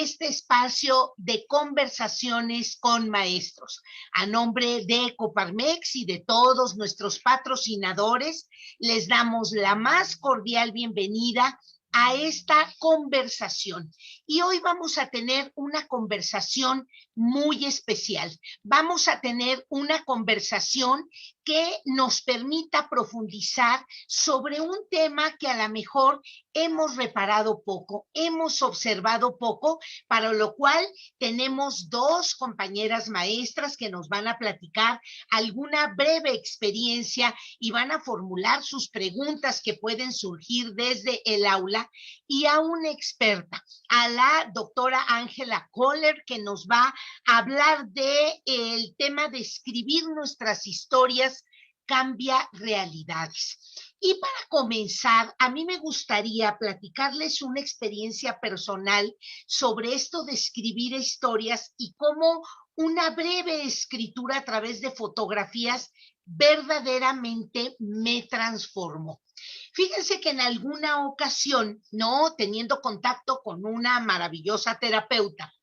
este espacio de conversaciones con maestros. A nombre de Coparmex y de todos nuestros patrocinadores, les damos la más cordial bienvenida a esta conversación. Y hoy vamos a tener una conversación muy especial. Vamos a tener una conversación que nos permita profundizar sobre un tema que a lo mejor hemos reparado poco, hemos observado poco, para lo cual tenemos dos compañeras maestras que nos van a platicar alguna breve experiencia y van a formular sus preguntas que pueden surgir desde el aula, y a una experta, a la doctora Ángela Kohler, que nos va a hablar del tema de escribir nuestras historias cambia realidades. Y para comenzar, a mí me gustaría platicarles una experiencia personal sobre esto de escribir historias y cómo una breve escritura a través de fotografías verdaderamente me transformó. Fíjense que en alguna ocasión, ¿no? Teniendo contacto con una maravillosa terapeuta,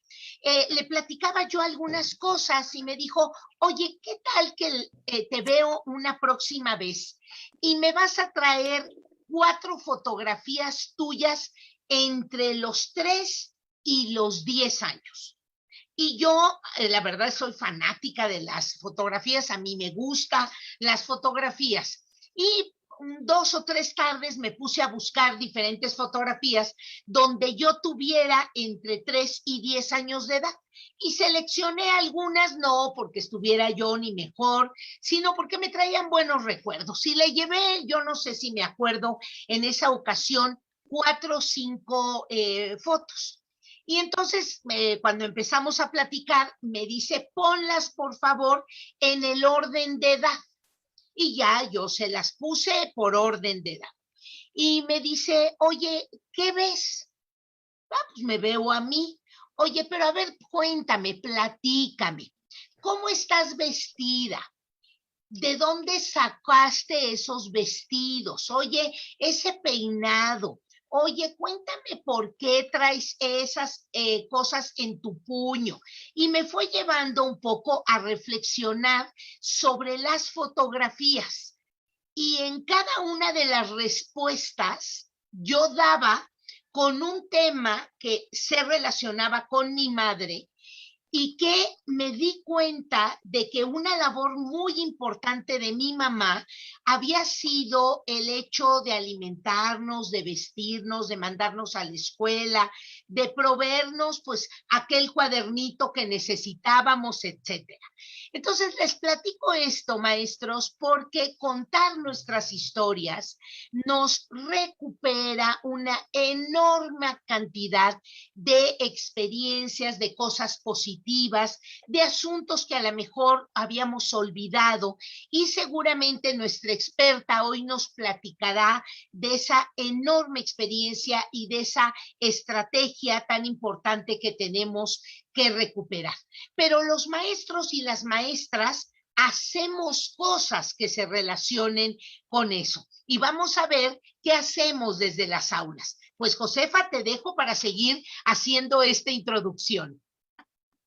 le platicaba yo algunas cosas y me dijo, oye, ¿qué tal que te veo una próxima vez y me vas a traer 4 fotografías tuyas entre los 3 y los 10 años? Y yo, la verdad, soy fanática de las fotografías, a mí me gustan las fotografías. Y 2 o 3 tardes me puse a buscar diferentes fotografías donde yo tuviera entre 3 y 10 años de edad. Y seleccioné algunas, no porque estuviera yo ni mejor, sino porque me traían buenos recuerdos. Y le llevé, yo no sé si me acuerdo, en esa ocasión, 4 o 5 fotos. Y entonces, cuando empezamos a platicar, me dice, ponlas por favor en el orden de edad. Y ya yo se las puse por orden de edad. Y me dice, oye, ¿qué ves? Ah, pues me veo a mí. Oye, pero a ver, cuéntame, platícame. ¿Cómo estás vestida? ¿De dónde sacaste esos vestidos? Oye, ese peinado. Oye, cuéntame por qué traes esas cosas en tu puño. Y me fue llevando un poco a reflexionar sobre las fotografías. Y en cada una de las respuestas yo daba con un tema que se relacionaba con mi madre, y que me di cuenta de que una labor muy importante de mi mamá había sido el hecho de alimentarnos, de vestirnos, de mandarnos a la escuela, de proveernos pues aquel cuadernito que necesitábamos, etcétera. Entonces les platico esto, maestros, porque contar nuestras historias nos recupera una enorme cantidad de experiencias, de cosas positivas, de asuntos que a lo mejor habíamos olvidado, y seguramente nuestra experta hoy nos platicará de esa enorme experiencia y de esa estrategia tan importante que tenemos que recuperar. Pero los maestros y las maestras hacemos cosas que se relacionen con eso. Y vamos a ver qué hacemos desde las aulas. Pues Josefa, te dejo para seguir haciendo esta introducción.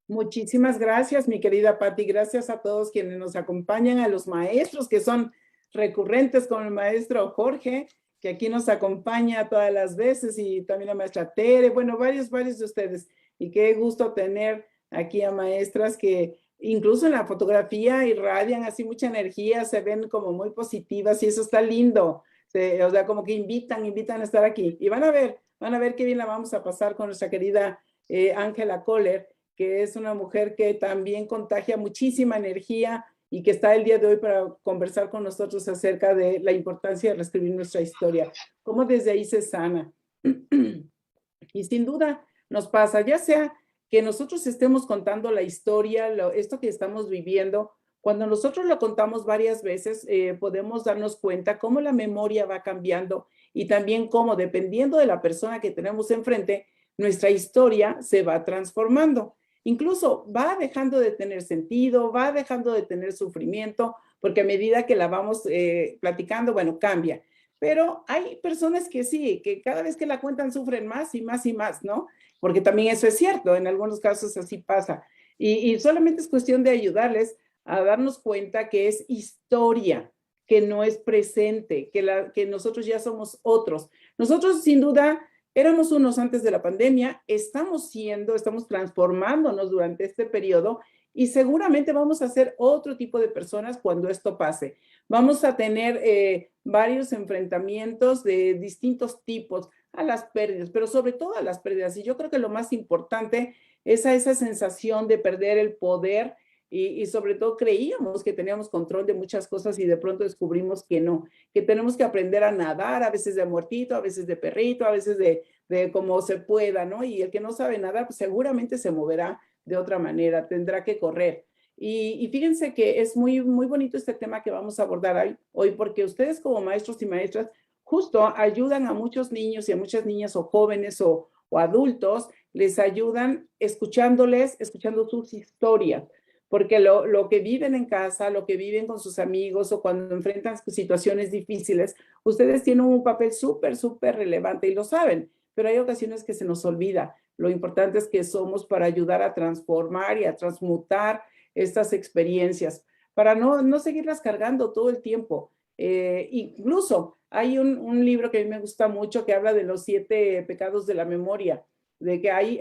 Muchísimas gracias, mi querida Patti. Gracias a todos quienes nos acompañan, a los maestros que son recurrentes, como el maestro Jorge, que aquí nos acompaña todas las veces, y también la maestra Tere, bueno, varios de ustedes. Y qué gusto tener aquí a maestras que incluso en la fotografía irradian así mucha energía, se ven como muy positivas, y eso está lindo. O sea, como que invitan a estar aquí. Y van a ver qué bien la vamos a pasar con nuestra querida Ángela Kohler, que es una mujer que también contagia muchísima energía y que está el día de hoy para conversar con nosotros acerca de la importancia de reescribir nuestra historia, cómo desde ahí se sana. Y sin duda nos pasa, ya sea que nosotros estemos contando la historia, esto que estamos viviendo, cuando nosotros lo contamos varias veces, podemos darnos cuenta cómo la memoria va cambiando, y también cómo, dependiendo de la persona que tenemos enfrente, nuestra historia se va transformando. Incluso va dejando de tener sentido, va dejando de tener sufrimiento, porque a medida que la vamos platicando, bueno, cambia. pero hay personas que sí, que cada vez que la cuentan sufren más y más y más, ¿no? Porque también eso es cierto, en algunos casos así pasa. Y solamente es cuestión de ayudarles a darnos cuenta que es historia, que no es presente, que nosotros ya somos otros. Nosotros sin duda éramos unos antes de la pandemia, estamos transformándonos durante este periodo y seguramente vamos a ser otro tipo de personas cuando esto pase. Vamos a tener varios enfrentamientos de distintos tipos a las pérdidas, pero sobre todo a las pérdidas. Y yo creo que lo más importante es esa sensación de perder el poder y sobre todo creíamos que teníamos control de muchas cosas y de pronto descubrimos que no, que tenemos que aprender a nadar, a veces de muertito, a veces de perrito, a veces de como se pueda, ¿no? Y el que no sabe nadar, pues seguramente se moverá de otra manera, tendrá que correr. Y fíjense que es muy, muy bonito este tema que vamos a abordar hoy, porque ustedes como maestros y maestras justo ayudan a muchos niños y a muchas niñas o jóvenes o adultos, les ayudan escuchándoles, escuchando sus historias, porque lo que viven en casa, lo que viven con sus amigos o cuando enfrentan situaciones difíciles, ustedes tienen un papel súper, súper relevante y lo saben, pero hay ocasiones que se nos olvida. Lo importante es que somos para ayudar a transformar y a transmutar estas experiencias, para no seguirlas cargando todo el tiempo. Incluso hay un libro que a mí me gusta mucho que habla de los 7 pecados de la memoria, de que hay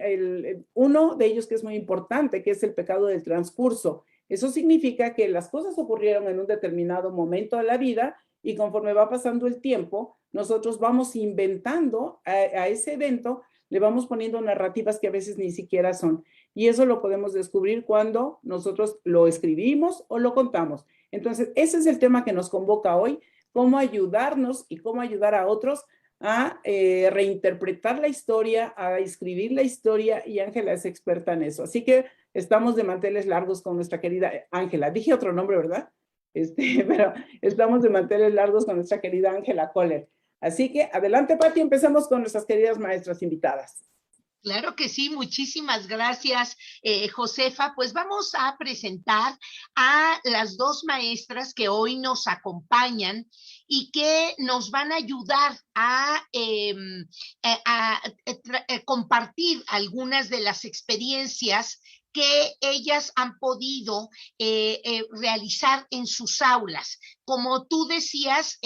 uno de ellos que es muy importante, que es el pecado del transcurso. Eso significa que las cosas ocurrieron en un determinado momento de la vida y conforme va pasando el tiempo, nosotros vamos inventando a ese evento, le vamos poniendo narrativas que a veces ni siquiera son. Y eso lo podemos descubrir cuando nosotros lo escribimos o lo contamos. Entonces, ese es el tema que nos convoca hoy, cómo ayudarnos y cómo ayudar a otros a reinterpretar la historia, a escribir la historia, y Ángela es experta en eso. Así que estamos de manteles largos con nuestra querida Ángela. Dije otro nombre, ¿verdad? Pero estamos de manteles largos con nuestra querida Ángela Kohler. Así que adelante, Pati, empezamos con nuestras queridas maestras invitadas. Claro que sí, muchísimas gracias, Josefa. Pues vamos a presentar a las dos maestras que hoy nos acompañan y que nos van a ayudar a compartir algunas de las experiencias que ellas han podido realizar en sus aulas. Como tú decías,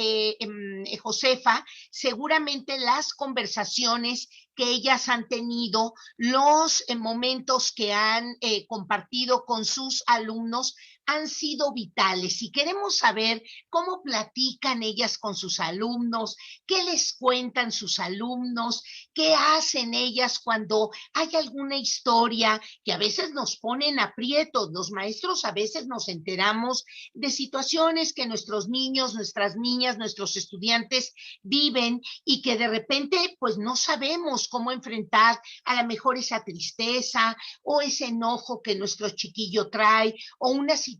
Josefa, seguramente las conversaciones que ellas han tenido, los momentos que han compartido con sus alumnos han sido vitales y queremos saber cómo platican ellas con sus alumnos, qué les cuentan sus alumnos, qué hacen ellas cuando hay alguna historia que a veces nos ponen aprietos. Los maestros a veces nos enteramos de situaciones que nuestros niños, nuestras niñas, nuestros estudiantes viven y que de repente pues no sabemos cómo enfrentar a lo mejor esa tristeza o ese enojo que nuestro chiquillo trae o una situación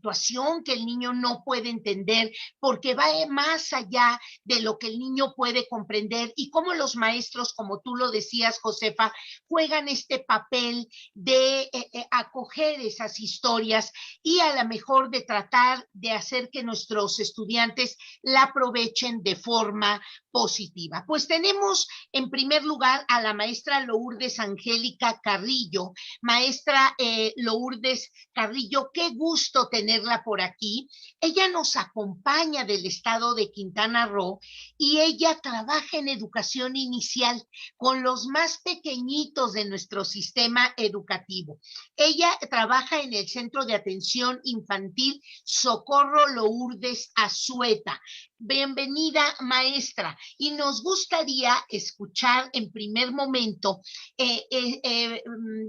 que el niño no puede entender porque va más allá de lo que el niño puede comprender, y cómo los maestros, como tú lo decías, Josefa, juegan este papel de acoger esas historias y a lo mejor de tratar de hacer que nuestros estudiantes la aprovechen de forma positiva. Pues tenemos en primer lugar a la maestra Lourdes Angélica Carrillo. Maestra Lourdes Carrillo, qué gusto tenerla por aquí. Ella nos acompaña del estado de Quintana Roo y ella trabaja en educación inicial con los más pequeñitos de nuestro sistema educativo. Ella trabaja en el Centro de Atención Infantil Socorro Lourdes Azueta. Bienvenida, maestra, y nos gustaría escuchar en primer momento,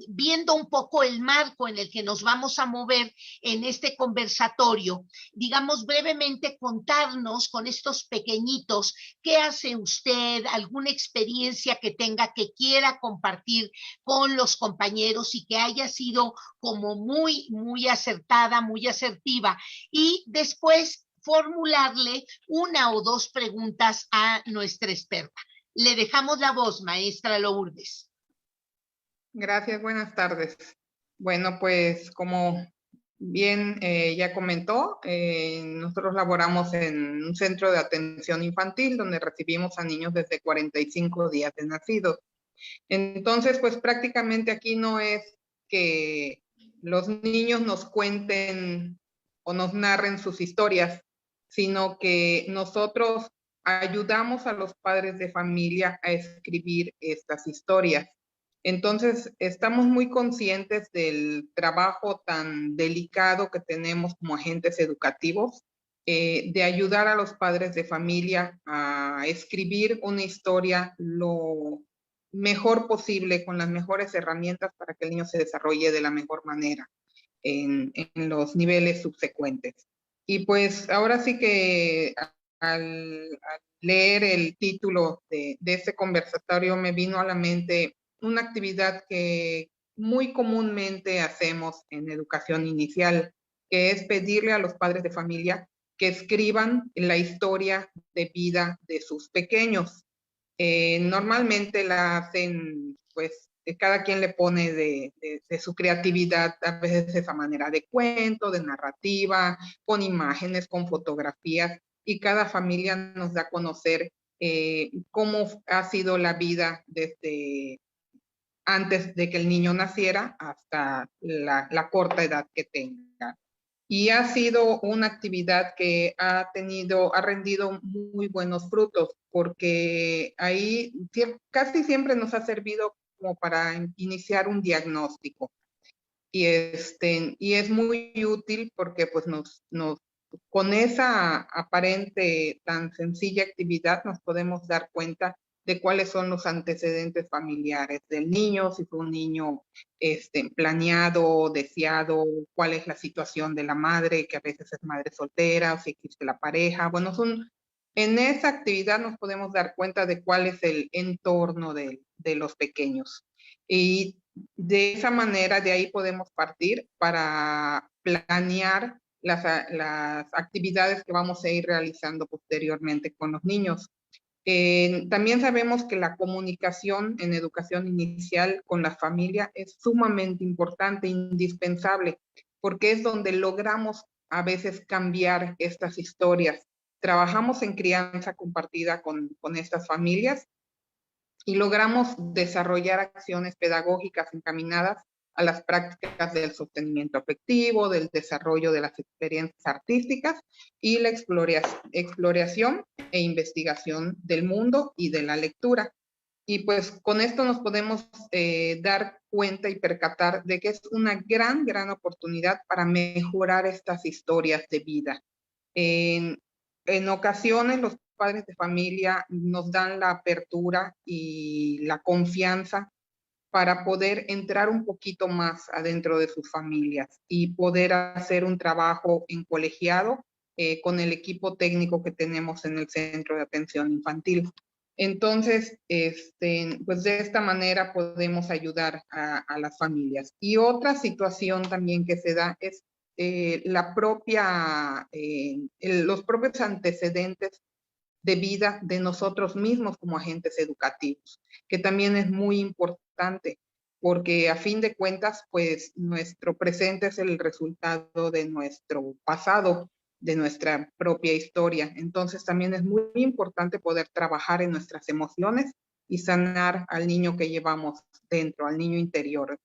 viendo un poco el marco en el que nos vamos a mover en este conversatorio, digamos brevemente contarnos con estos pequeñitos qué hace usted, alguna experiencia que tenga que quiera compartir con los compañeros y que haya sido como muy, muy acertada, muy asertiva, y después formularle una o dos preguntas a nuestra experta. Le dejamos la voz, maestra Lourdes. Gracias, buenas tardes. Bueno, pues como bien ya comentó, nosotros laboramos en un centro de atención infantil donde recibimos a niños desde 45 días de nacidos. Entonces, pues prácticamente aquí no es que los niños nos cuenten o nos narren sus historias, sino que nosotros ayudamos a los padres de familia a escribir estas historias. Entonces, estamos muy conscientes del trabajo tan delicado que tenemos como agentes educativos, de ayudar a los padres de familia a escribir una historia lo mejor posible, con las mejores herramientas para que el niño se desarrolle de la mejor manera en los niveles subsecuentes. Y pues ahora sí que al leer el título de este conversatorio me vino a la mente una actividad que muy comúnmente hacemos en educación inicial, que es pedirle a los padres de familia que escriban la historia de vida de sus pequeños. Normalmente la hacen, pues, cada quien le pone de su creatividad, a veces de esa manera de cuento, de narrativa, con imágenes, con fotografías, y cada familia nos da a conocer cómo ha sido la vida desde antes de que el niño naciera hasta la corta edad que tenga. Y ha sido una actividad que ha rendido muy buenos frutos, porque ahí casi siempre nos ha servido como para iniciar un diagnóstico. Y es muy útil porque pues con esa aparente tan sencilla actividad nos podemos dar cuenta de cuáles son los antecedentes familiares del niño, si fue un niño planeado, deseado, cuál es la situación de la madre, que a veces es madre soltera, o si existe la pareja. Bueno, en esa actividad nos podemos dar cuenta de cuál es el entorno de los pequeños. Y de esa manera, de ahí podemos partir para planear las actividades que vamos a ir realizando posteriormente con los niños. También sabemos que la comunicación en educación inicial con la familia es sumamente importante, indispensable, porque es donde logramos a veces cambiar estas historias. Trabajamos en crianza compartida con estas familias y logramos desarrollar acciones pedagógicas encaminadas a las prácticas del sostenimiento afectivo, del desarrollo de las experiencias artísticas y la exploración e investigación del mundo y de la lectura. Y pues con esto nos podemos dar cuenta y percatar de que es una gran oportunidad para mejorar estas historias de vida. En ocasiones los padres de familia nos dan la apertura y la confianza para poder entrar un poquito más adentro de sus familias y poder hacer un trabajo en colegiado con el equipo técnico que tenemos en el Centro de Atención Infantil. Entonces, pues de esta manera podemos ayudar a las familias. Y otra situación también que se da es los propios antecedentes de vida de nosotros mismos como agentes educativos, que también es muy importante, porque a fin de cuentas, pues nuestro presente es el resultado de nuestro pasado, de nuestra propia historia. Entonces también es muy importante poder trabajar en nuestras emociones y sanar al niño que llevamos dentro, al niño interior.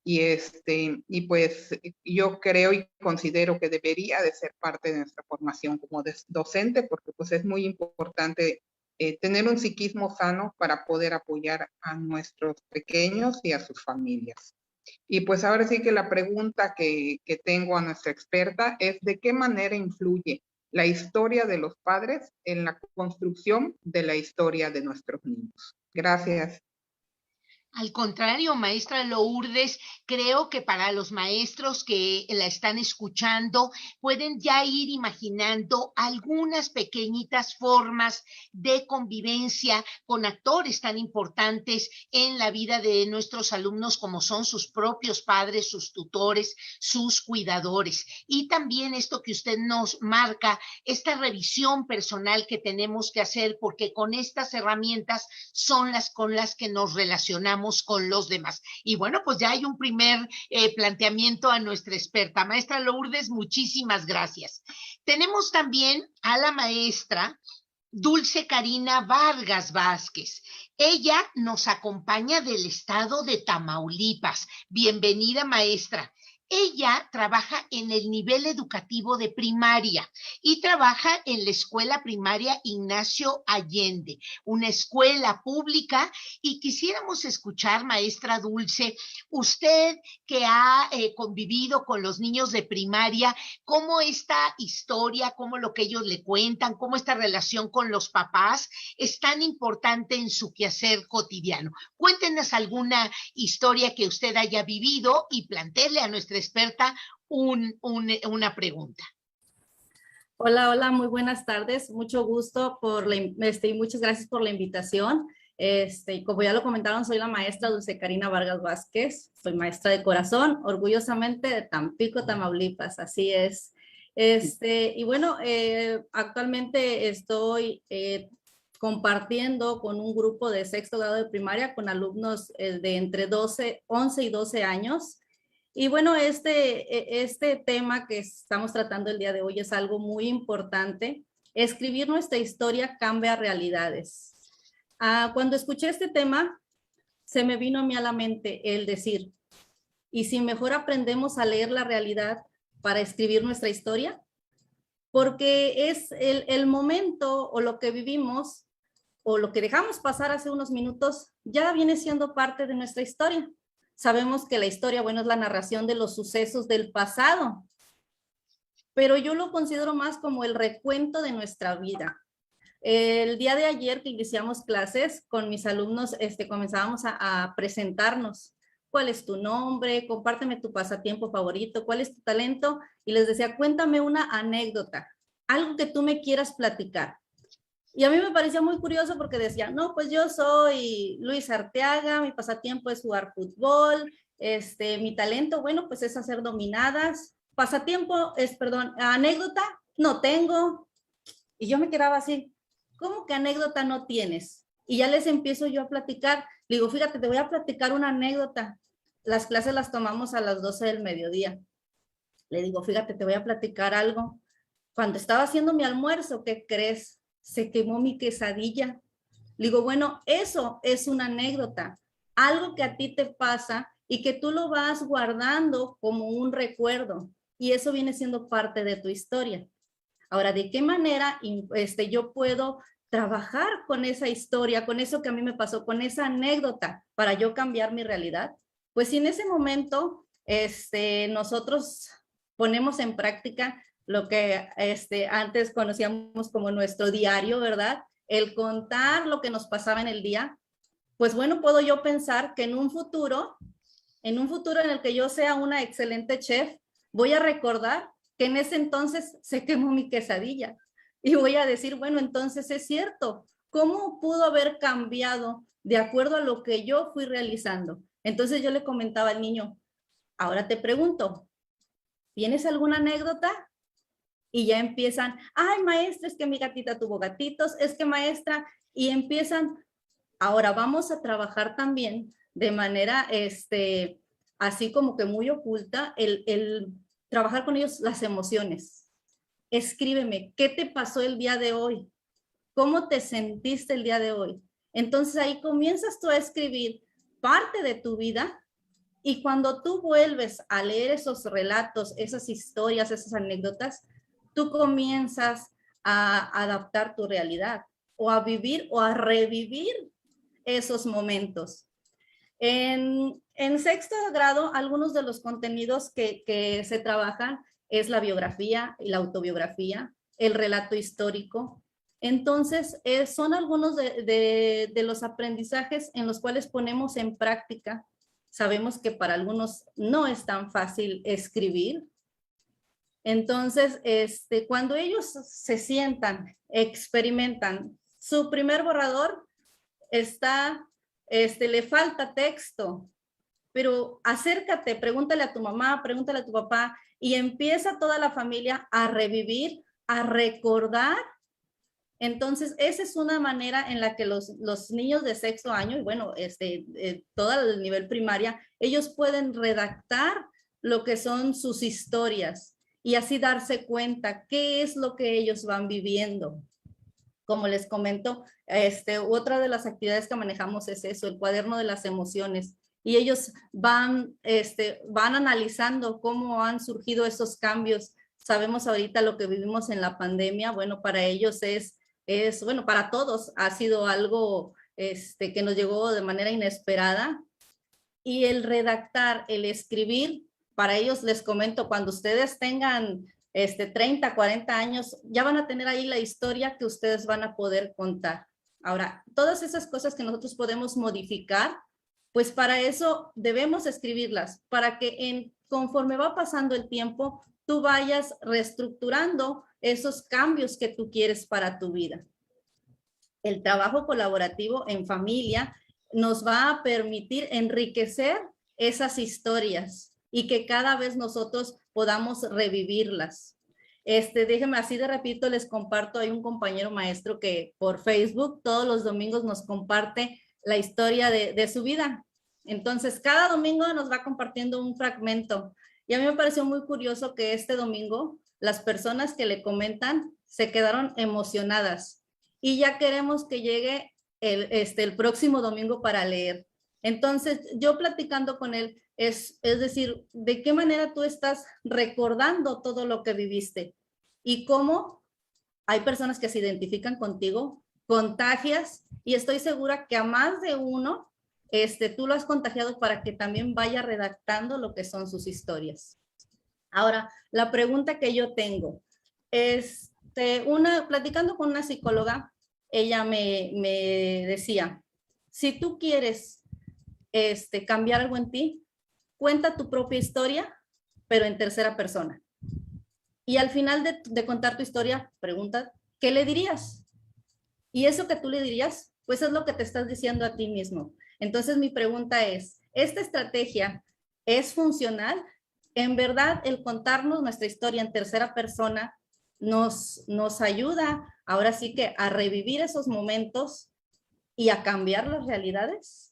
Y pues yo creo y considero que debería de ser parte de nuestra formación como docente, porque pues es muy importante tener un psiquismo sano para poder apoyar a nuestros pequeños y a sus familias. Y pues ahora sí que la pregunta que tengo a nuestra experta es: ¿de qué manera influye la historia de los padres en la construcción de la historia de nuestros niños? Gracias. Al contrario, maestra Lourdes, creo que para los maestros que la están escuchando pueden ya ir imaginando algunas pequeñitas formas de convivencia con actores tan importantes en la vida de nuestros alumnos como son sus propios padres, sus tutores, sus cuidadores. Y también esto que usted nos marca, esta revisión personal que tenemos que hacer, porque con estas herramientas son las con las que nos relacionamos compartamos con los demás. Y bueno, pues ya hay un primer planteamiento a nuestra experta. Maestra Lourdes, muchísimas gracias. Tenemos también a la maestra Dulce Karina Vargas Vázquez. Ella nos acompaña del estado de Tamaulipas. Bienvenida, maestra. Ella trabaja en el nivel educativo de primaria y trabaja en la escuela primaria Ignacio Allende, una escuela pública, y quisiéramos escuchar, maestra Dulce, usted que ha convivido con los niños de primaria, cómo esta historia, cómo lo que ellos le cuentan, cómo esta relación con los papás es tan importante en su quehacer cotidiano. Cuéntenos alguna historia que usted haya vivido y plantéele a nuestra experta una pregunta. Hola, hola, muy buenas tardes. Mucho gusto y muchas gracias por la invitación. Como ya lo comentaron, soy la maestra Dulce Karina Vargas Vázquez. Soy maestra de corazón, orgullosamente de Tampico, Tamaulipas. Así es. Y bueno, actualmente estoy compartiendo con un grupo de sexto grado de primaria con alumnos de entre 11 y 12 años. Y bueno, este tema que estamos tratando el día de hoy es algo muy importante. Escribir nuestra historia cambia realidades. Cuando escuché este tema, se me vino a mí a la mente el decir, ¿y si mejor aprendemos a leer la realidad para escribir nuestra historia? Porque es el momento o lo que vivimos o lo que dejamos pasar hace unos minutos ya viene siendo parte de nuestra historia. Sabemos que la historia, bueno, es la narración de los sucesos del pasado, pero yo lo considero más como el recuento de nuestra vida. El día de ayer que iniciamos clases con mis alumnos, comenzábamos a presentarnos. ¿Cuál es tu nombre? Compárteme tu pasatiempo favorito. ¿Cuál es tu talento? Y les decía, cuéntame una anécdota, algo que tú me quieras platicar. Y a mí me parecía muy curioso porque decía, no, pues yo soy Luis Arteaga, mi pasatiempo es jugar fútbol, mi talento, bueno, pues es hacer dominadas. Anécdota, no tengo. Y yo me quedaba así, ¿cómo que anécdota no tienes? Y ya les empiezo yo a platicar. Le digo, fíjate, te voy a platicar una anécdota. Las clases las tomamos a las 12 del mediodía. Le digo, fíjate, te voy a platicar algo. Cuando estaba haciendo mi almuerzo, ¿qué crees? Se quemó mi quesadilla. Le digo, bueno, eso es una anécdota, algo que a ti te pasa y que tú lo vas guardando como un recuerdo, y eso viene siendo parte de tu historia. Ahora, ¿de qué manera yo puedo trabajar con esa historia, con eso que a mí me pasó, con esa anécdota, para yo cambiar mi realidad? Pues si en ese momento nosotros ponemos en práctica lo que antes conocíamos como nuestro diario, ¿verdad? El contar lo que nos pasaba en el día, pues bueno, puedo yo pensar que en un futuro en el que yo sea una excelente chef, voy a recordar que en ese entonces se quemó mi quesadilla y voy a decir, bueno, entonces es cierto, ¿cómo pudo haber cambiado de acuerdo a lo que yo fui realizando? Entonces yo le comentaba al niño, ahora te pregunto, ¿tienes alguna anécdota? Y ya empiezan, ay, maestra, es que mi gatita tuvo gatitos, es que maestra, y empiezan, ahora vamos a trabajar también de manera, así como que muy oculta, el trabajar con ellos las emociones. Escríbeme, ¿qué te pasó el día de hoy? ¿Cómo te sentiste el día de hoy? Entonces ahí comienzas tú a escribir parte de tu vida, y cuando tú vuelves a leer esos relatos, esas historias, esas anécdotas, tú comienzas a adaptar tu realidad o a vivir o a revivir esos momentos. En sexto grado, algunos de los contenidos que se trabajan es la biografía y la autobiografía, el relato histórico. Entonces, son algunos de los aprendizajes en los cuales ponemos en práctica. Sabemos que para algunos no es tan fácil escribir. Entonces, cuando ellos se sientan, experimentan, su primer borrador le falta texto, pero acércate, pregúntale a tu mamá, pregúntale a tu papá, y empieza toda la familia a revivir, a recordar Entonces, esa es una manera en la que los niños de sexto año, y bueno, todo el nivel primaria, ellos pueden redactar lo que son sus historias y así darse cuenta qué es lo que ellos van viviendo. Como les comento, otra de las actividades que manejamos es eso, el cuaderno de las emociones. Y ellos van analizando cómo han surgido esos cambios. Sabemos ahorita lo que vivimos en la pandemia. Bueno, para ellos bueno, para todos ha sido algo que nos llegó de manera inesperada. Y el redactar, el escribir, para ellos les comento, cuando ustedes tengan 30, 40 años, ya van a tener ahí la historia que ustedes van a poder contar. Ahora, todas esas cosas que nosotros podemos modificar, pues para eso debemos escribirlas, para que conforme va pasando el tiempo, tú vayas reestructurando esos cambios que tú quieres para tu vida. El trabajo colaborativo en familia nos va a permitir enriquecer esas historias y que cada vez nosotros podamos revivirlas. Déjenme así de repito, les comparto, hay un compañero maestro que por Facebook todos los domingos nos comparte la historia de su vida. Entonces, cada domingo nos va compartiendo un fragmento. Y a mí me pareció muy curioso que este domingo las personas que le comentan se quedaron emocionadas y ya queremos que llegue el próximo domingo para leer. Entonces, yo platicando con él, es decir, ¿de qué manera tú estás recordando todo lo que viviste? Y cómo hay personas que se identifican contigo, contagias, y estoy segura que a más de uno, tú lo has contagiado para que también vaya redactando lo que son sus historias. Ahora, la pregunta que yo tengo, platicando con una psicóloga, ella me decía, si tú quieres cambiar algo en ti, cuenta tu propia historia, pero en tercera persona. Y al final de contar tu historia, pregunta, ¿qué le dirías? Y eso que tú le dirías, pues es lo que te estás diciendo a ti mismo. Entonces mi pregunta es, ¿esta estrategia es funcional? En verdad, el contarnos nuestra historia en tercera persona nos ayuda ahora sí que a revivir esos momentos y a cambiar las realidades.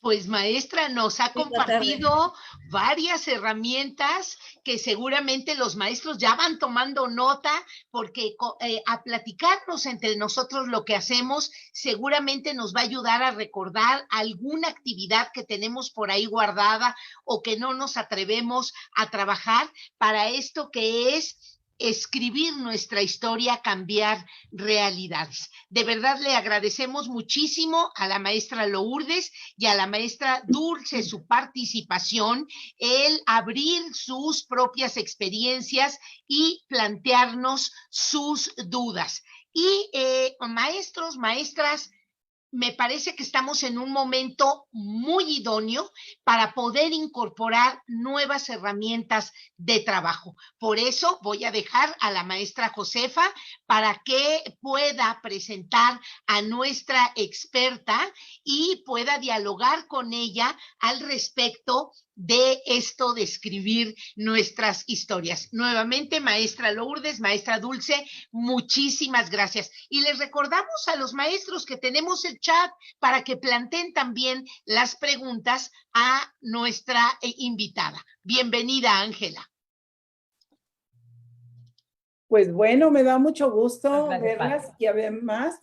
Pues maestra, nos ha compartido varias herramientas que seguramente los maestros ya van tomando nota, porque a platicarnos entre nosotros lo que hacemos seguramente nos va a ayudar a recordar alguna actividad que tenemos por ahí guardada o que no nos atrevemos a trabajar para esto que es escribir nuestra historia, cambiar realidades. De verdad le agradecemos muchísimo a la maestra Lourdes y a la maestra Dulce su participación, el abrir sus propias experiencias y plantearnos sus dudas. Y maestros, maestras, me parece que estamos en un momento muy idóneo para poder incorporar nuevas herramientas de trabajo. Por eso voy a dejar a la maestra Josefa para que pueda presentar a nuestra experta y pueda dialogar con ella al respecto de esto de escribir nuestras historias. Nuevamente, maestra Lourdes, maestra Dulce, muchísimas gracias. Y les recordamos a los maestros que tenemos el chat para que planteen también las preguntas a nuestra invitada. Bienvenida, Ángela. Pues bueno, me da mucho gusto verlas y además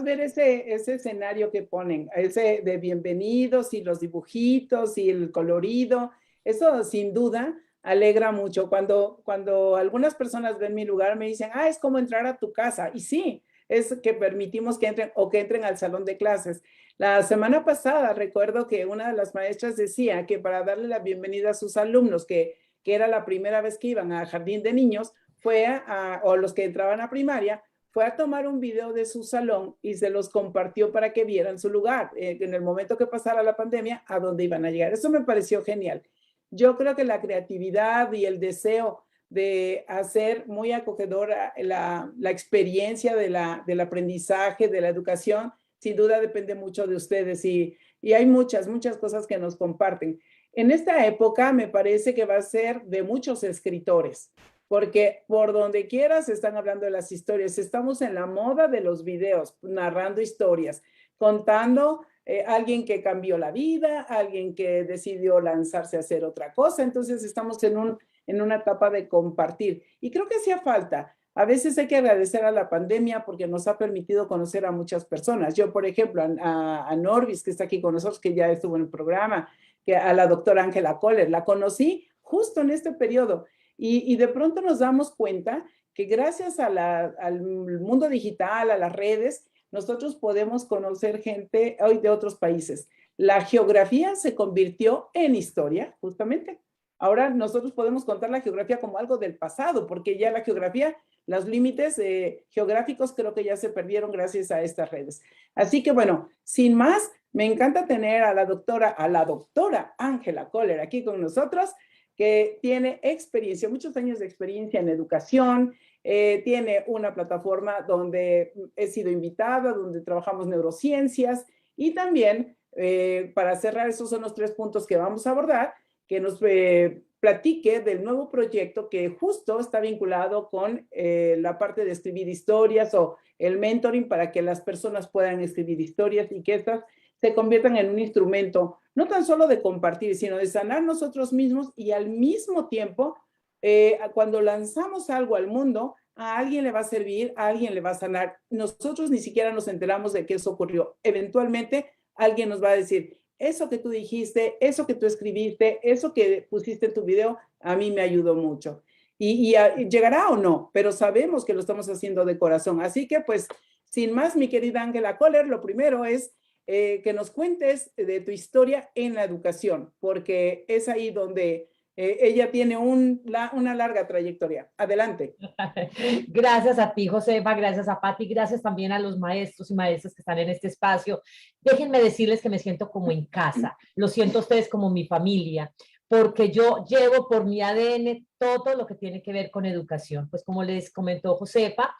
ver ese escenario que ponen, ese de bienvenidos y los dibujitos y el colorido, eso sin duda alegra mucho. Cuando algunas personas ven mi lugar me dicen, es como entrar a tu casa. Y sí, es que permitimos que entren al salón de clases. La semana pasada recuerdo que una de las maestras decía que para darle la bienvenida a sus alumnos, que era la primera vez que iban a jardín de niños, o los que entraban a primaria, fue a tomar un video de su salón y se los compartió para que vieran su lugar, en el momento que pasara la pandemia, a dónde iban a llegar. Eso me pareció genial. Yo creo que la creatividad y el deseo de hacer muy acogedora la experiencia del aprendizaje, de la educación, sin duda depende mucho de ustedes y hay muchas cosas que nos comparten. En esta época me parece que va a ser de muchos escritores. porque por donde quiera se están hablando de las historias. Estamos en la moda de los videos, narrando historias, contando alguien que cambió la vida, alguien que decidió lanzarse a hacer otra cosa. Entonces estamos en una etapa de compartir. Y creo que hacía falta. A veces hay que agradecer a la pandemia porque nos ha permitido conocer a muchas personas. Yo, por ejemplo, a Norvis, que está aquí con nosotros, que ya estuvo en el programa, que a la doctora Ángela Kohler, la conocí justo en este periodo. Y de pronto nos damos cuenta que gracias al mundo digital, a las redes, nosotros podemos conocer gente hoy de otros países. La geografía se convirtió en historia, justamente. Ahora nosotros podemos contar la geografía como algo del pasado, porque ya la geografía, los límites geográficos creo que ya se perdieron gracias a estas redes. Así que bueno, sin más, me encanta tener a la doctora Ángela Kohler aquí con nosotros, que tiene experiencia, muchos años de experiencia en educación, tiene una plataforma donde he sido invitada, donde trabajamos neurociencias y también, para cerrar, esos son los 3 puntos que vamos a abordar, que nos platique del nuevo proyecto que justo está vinculado con la parte de escribir historias o el mentoring para que las personas puedan escribir historias y que estas se conviertan en un instrumento, no tan solo de compartir, sino de sanar nosotros mismos y al mismo tiempo, cuando lanzamos algo al mundo, a alguien le va a servir, a alguien le va a sanar. Nosotros ni siquiera nos enteramos de que eso ocurrió. Eventualmente, alguien nos va a decir, eso que tú dijiste, eso que tú escribiste, eso que pusiste en tu video, a mí me ayudó mucho. Y llegará o no, pero sabemos que lo estamos haciendo de corazón. Así que, pues, sin más, mi querida Ángela Kohler, lo primero es que nos cuentes de tu historia en la educación, porque es ahí donde ella tiene una larga trayectoria. Adelante. Gracias a ti, Josefa, gracias a Pati, gracias también a los maestros y maestras que están en este espacio. Déjenme decirles que me siento como en casa, lo siento a ustedes como mi familia, porque yo llevo por mi ADN todo lo que tiene que ver con educación. Pues como les comentó Josefa,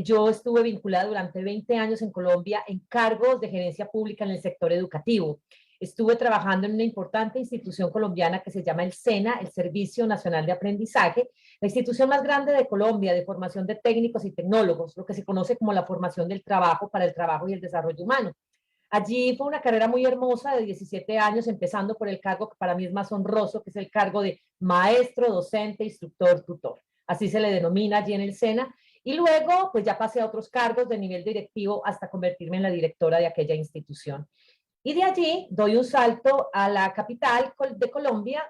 yo estuve vinculada durante 20 años en Colombia en cargos de gerencia pública en el sector educativo. Estuve trabajando en una importante institución colombiana que se llama el SENA, el Servicio Nacional de Aprendizaje, la institución más grande de Colombia de formación de técnicos y tecnólogos, lo que se conoce como la formación del trabajo para el trabajo y el desarrollo humano. Allí fue una carrera muy hermosa de 17 años, empezando por el cargo que para mí es más honroso, que es el cargo de maestro, docente, instructor, tutor. Así se le denomina allí en el SENA. Y luego, pues ya pasé a otros cargos de nivel directivo hasta convertirme en la directora de aquella institución. Y de allí doy un salto a la capital de Colombia,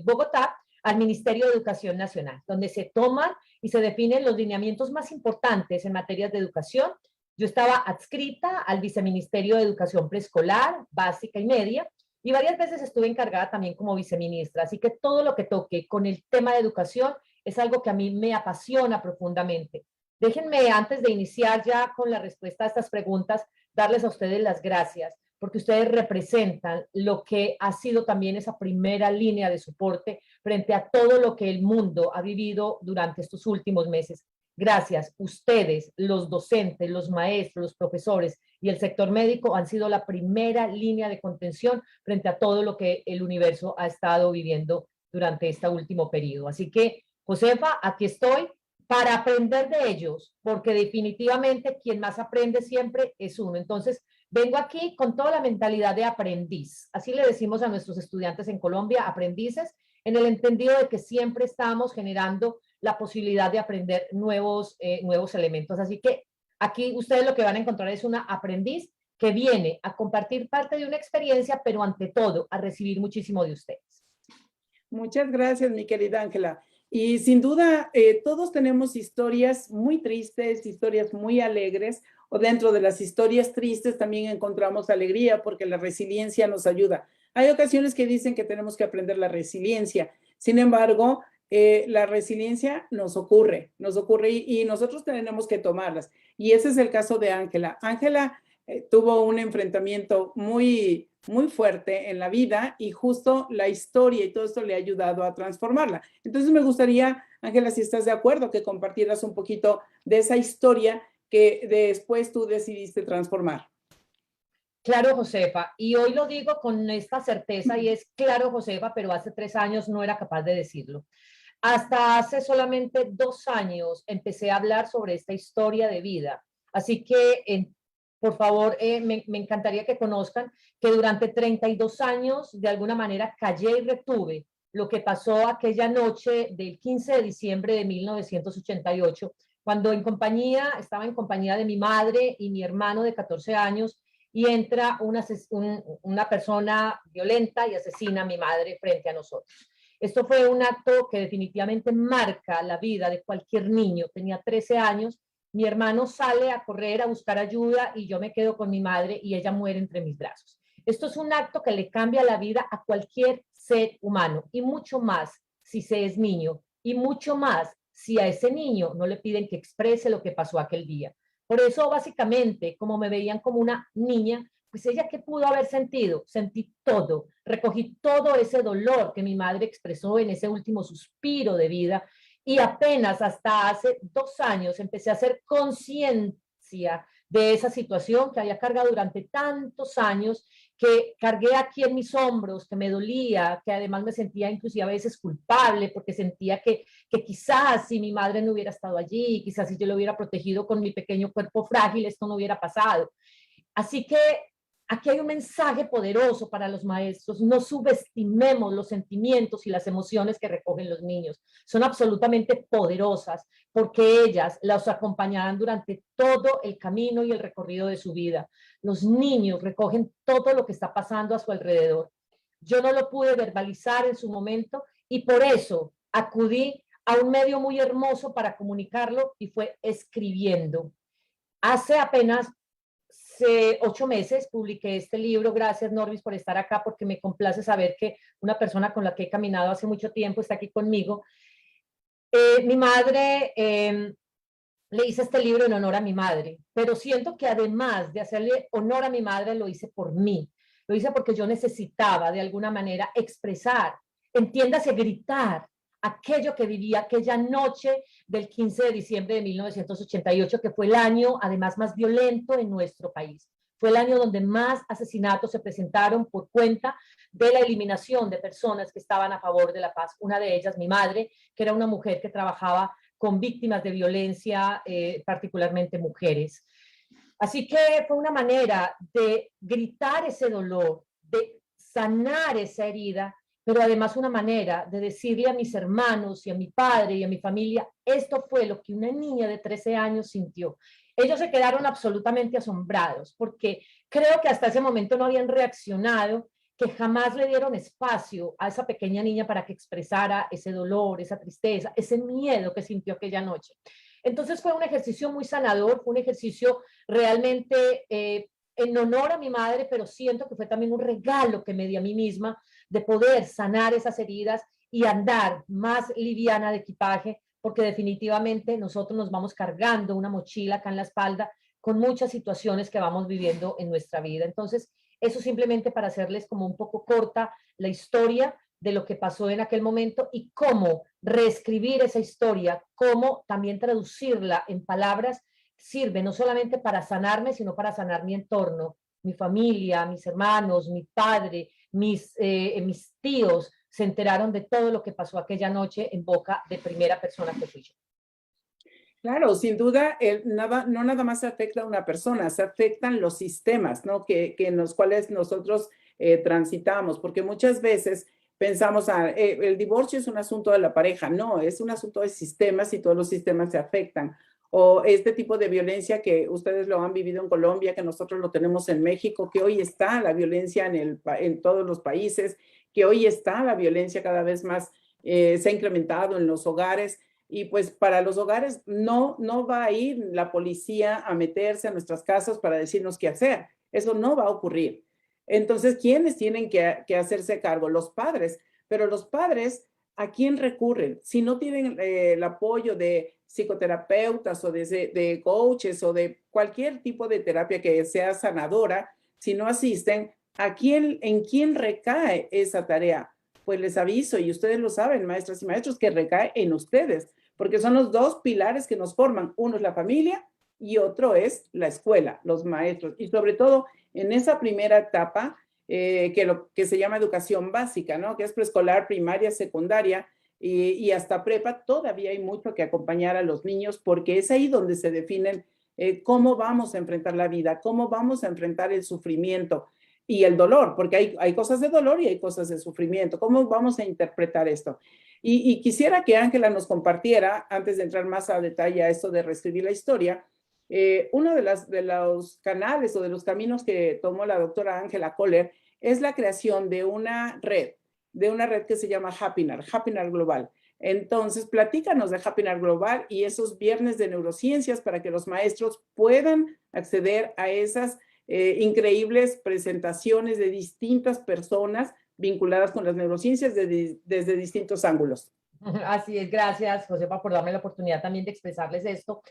Bogotá, al Ministerio de Educación Nacional, donde se toman y se definen los lineamientos más importantes en materias de educación. Yo estaba adscrita al Viceministerio de Educación Preescolar, Básica y Media, y varias veces estuve encargada también como viceministra. Así que todo lo que toque con el tema de educación es algo que a mí me apasiona profundamente. Déjenme, antes de iniciar ya con la respuesta a estas preguntas, darles a ustedes las gracias, porque ustedes representan lo que ha sido también esa primera línea de soporte frente a todo lo que el mundo ha vivido durante estos últimos meses. Gracias, ustedes, los docentes, los maestros, los profesores y el sector médico han sido la primera línea de contención frente a todo lo que el universo ha estado viviendo durante este último periodo. Así que, Josefa, aquí estoy para aprender de ellos, porque definitivamente quien más aprende siempre es uno. Entonces, vengo aquí con toda la mentalidad de aprendiz. Así le decimos a nuestros estudiantes en Colombia, aprendices, en el entendido de que siempre estamos generando la posibilidad de aprender nuevos elementos. Así que aquí ustedes lo que van a encontrar es una aprendiz que viene a compartir parte de una experiencia, pero ante todo a recibir muchísimo de ustedes. Muchas gracias, mi querida Ángela. Y sin duda, todos tenemos historias muy tristes, historias muy alegres, o dentro de las historias tristes también encontramos alegría porque la resiliencia nos ayuda. Hay ocasiones que dicen que tenemos que aprender la resiliencia. Sin embargo, la resiliencia nos ocurre y nosotros tenemos que tomarlas. Y ese es el caso de Ángela. Ángela tuvo un enfrentamiento muy fuerte en la vida y justo la historia y todo esto le ha ayudado a transformarla. Entonces me gustaría, Ángela, si estás de acuerdo, que compartieras un poquito de esa historia que después tú decidiste transformar. Claro, Josefa, y hoy lo digo con esta certeza y es claro, Josefa, pero hace 3 años no era capaz de decirlo. Hasta hace solamente 2 años empecé a hablar sobre esta historia de vida. Así que, por favor, me encantaría que conozcan que durante 32 años, de alguna manera, callé y retuve lo que pasó aquella noche del 15 de diciembre de 1988, cuando estaba en compañía de mi madre y mi hermano de 14 años, y entra una persona violenta y asesina a mi madre frente a nosotros. Esto fue un acto que definitivamente marca la vida de cualquier niño. Tenía 13 años, mi hermano sale a correr a buscar ayuda y yo me quedo con mi madre y ella muere entre mis brazos. Esto es un acto que le cambia la vida a cualquier ser humano, y mucho más si se es niño, y mucho más si a ese niño no le piden que exprese lo que pasó aquel día. Por eso, básicamente, como me veían como una niña, pues ella, ¿qué pudo haber sentido? Sentí todo, recogí todo ese dolor que mi madre expresó en ese último suspiro de vida, y apenas hasta hace 2 años empecé a hacer conciencia de esa situación que había cargado durante tantos años, que cargué aquí en mis hombros, que me dolía, que además me sentía inclusive a veces culpable, porque sentía que quizás si mi madre no hubiera estado allí, quizás si yo lo hubiera protegido con mi pequeño cuerpo frágil, esto no hubiera pasado. Así que aquí hay un mensaje poderoso para los maestros: no subestimemos los sentimientos y las emociones que recogen los niños. Son absolutamente poderosas, porque ellas los acompañarán durante todo el camino y el recorrido de su vida. Los niños recogen todo lo que está pasando a su alrededor. Yo no lo pude verbalizar en su momento, y por eso acudí a un medio muy hermoso para comunicarlo, y fue escribiendo. Hace apenas 8 meses publiqué este libro. Gracias, Norvis, por estar acá, porque me complace saber que una persona con la que he caminado hace mucho tiempo está aquí conmigo. Mi madre, le hice este libro en honor a mi madre, pero siento que además de hacerle honor a mi madre, lo hice por mí. Lo hice porque yo necesitaba de alguna manera expresar, entiéndase, gritar aquello que viví aquella noche del 15 de diciembre de 1988, que fue el año además más violento en nuestro país. Fue el año donde más asesinatos se presentaron por cuenta de la eliminación de personas que estaban a favor de la paz. Una de ellas, mi madre, que era una mujer que trabajaba con víctimas de violencia, particularmente mujeres. Así que fue una manera de gritar ese dolor, de sanar esa herida, pero además una manera de decirle a mis hermanos y a mi padre y a mi familia: esto fue lo que una niña de 13 años sintió. Ellos se quedaron absolutamente asombrados, porque creo que hasta ese momento no habían reaccionado, que jamás le dieron espacio a esa pequeña niña para que expresara ese dolor, esa tristeza, ese miedo que sintió aquella noche. Entonces fue un ejercicio muy sanador, fue un ejercicio realmente en honor a mi madre, pero siento que fue también un regalo que me di a mí misma, de poder sanar esas heridas y andar más liviana de equipaje, porque definitivamente nosotros nos vamos cargando una mochila acá en la espalda con muchas situaciones que vamos viviendo en nuestra vida. Entonces, eso simplemente para hacerles como un poco corta la historia de lo que pasó en aquel momento, y cómo reescribir esa historia, cómo también traducirla en palabras, sirve no solamente para sanarme, sino para sanar mi entorno, mi familia, mis hermanos, mi padre, mis tíos se enteraron de todo lo que pasó aquella noche en boca de primera persona que fui yo. Claro, sin duda, no nada más afecta a una persona, se afectan los sistemas, ¿no? Que en los cuales nosotros transitamos, porque muchas veces pensamos, el divorcio es un asunto de la pareja. No, es un asunto de sistemas, y todos los sistemas se afectan. O este tipo de violencia que ustedes lo han vivido en Colombia, que nosotros lo tenemos en México, que hoy está la violencia en todos los países, que hoy está la violencia cada vez más, se ha incrementado en los hogares. Y pues para los hogares no va a ir la policía a meterse a nuestras casas para decirnos qué hacer. Eso no va a ocurrir. Entonces, ¿quiénes tienen que hacerse cargo? Los padres. Pero los padres, ¿a quién recurren? Si no tienen el apoyo de psicoterapeutas o de coaches o de cualquier tipo de terapia que sea sanadora, si no asisten, ¿en quién recae esa tarea? Pues les aviso, y ustedes lo saben, maestras y maestros, que recae en ustedes, porque son los dos pilares que nos forman. Uno es la familia y otro es la escuela, los maestros. Y sobre todo en esa primera etapa, que se llama educación básica, ¿no? Que es preescolar, primaria, secundaria, y hasta prepa, todavía hay mucho que acompañar a los niños porque es ahí donde se definen cómo vamos a enfrentar la vida, cómo vamos a enfrentar el sufrimiento y el dolor, porque hay cosas de dolor y hay cosas de sufrimiento. ¿Cómo vamos a interpretar esto? Y quisiera que Ángela nos compartiera, antes de entrar más a detalle a esto de reescribir la historia, uno de los canales o de los caminos que tomó la doctora Ángela Kohler es la creación de una red que se llama Happinar Global. Entonces, platícanos de Happinar Global y esos viernes de neurociencias para que los maestros puedan acceder a esas increíbles presentaciones de distintas personas vinculadas con las neurociencias desde distintos ángulos. Así es, gracias, Josefa, por darme la oportunidad también de expresarles esto.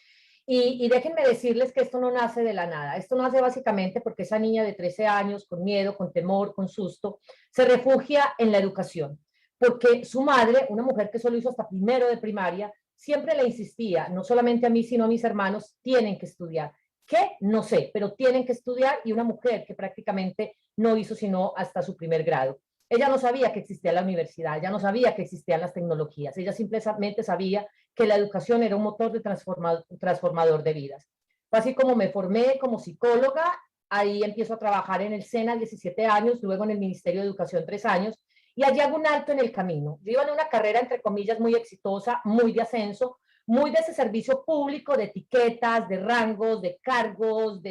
Y déjenme decirles que esto no nace de la nada. Esto nace básicamente porque esa niña de 13 años, con miedo, con temor, con susto, se refugia en la educación. Porque su madre, una mujer que solo hizo hasta primero de primaria, siempre le insistía, no solamente a mí, sino a mis hermanos, tienen que estudiar. ¿Qué? No sé, pero tienen que estudiar, y una mujer que prácticamente no hizo sino hasta su primer grado. Ella no sabía que existía la universidad, ella no sabía que existían las tecnologías, ella simplemente sabía que la educación era un motor de transformador de vidas. Fue así como me formé como psicóloga, ahí empiezo a trabajar en el SENA 17 años, luego en el Ministerio de Educación 3 años, y allí hago un alto en el camino. Yo iba en una carrera, entre comillas, muy exitosa, muy de ascenso, muy de ese servicio público, de etiquetas, de rangos, de cargos,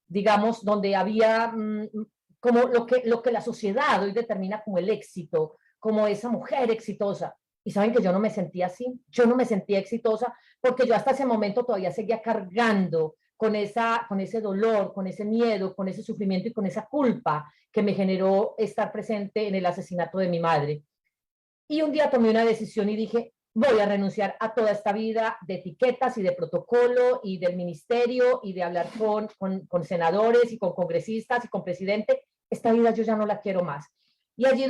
digamos, donde había como lo que la sociedad hoy determina como el éxito, como esa mujer exitosa. Y saben que yo no me sentía así, yo no me sentía exitosa porque yo hasta ese momento todavía seguía cargando con ese dolor, con ese miedo, con ese sufrimiento y con esa culpa que me generó estar presente en el asesinato de mi madre. Y un día tomé una decisión y dije, voy a renunciar a toda esta vida de etiquetas y de protocolo y del ministerio y de hablar con senadores y con congresistas y con presidente. Esta vida yo ya no la quiero más. Y allí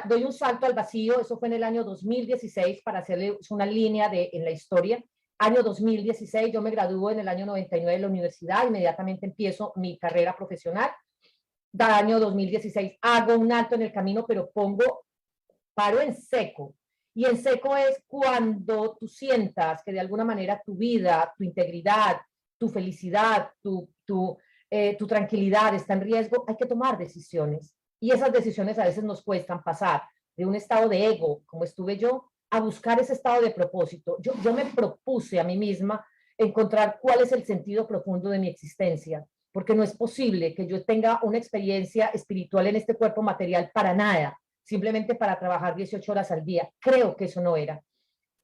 doy un salto al vacío, eso fue en el año 2016, para hacerle una línea en la historia. Año 2016, yo me gradúo en el año 99 de la universidad, inmediatamente empiezo mi carrera profesional. Año 2016 hago un alto en el camino, pero paro en seco. Y en seco es cuando tú sientas que de alguna manera tu vida, tu integridad, tu felicidad, tu tranquilidad está en riesgo, hay que tomar decisiones. Y esas decisiones a veces nos cuestan pasar de un estado de ego, como estuve yo, a buscar ese estado de propósito. Yo me propuse a mí misma encontrar cuál es el sentido profundo de mi existencia, porque no es posible que yo tenga una experiencia espiritual en este cuerpo material para nada, simplemente para trabajar 18 horas al día. Creo que eso no era.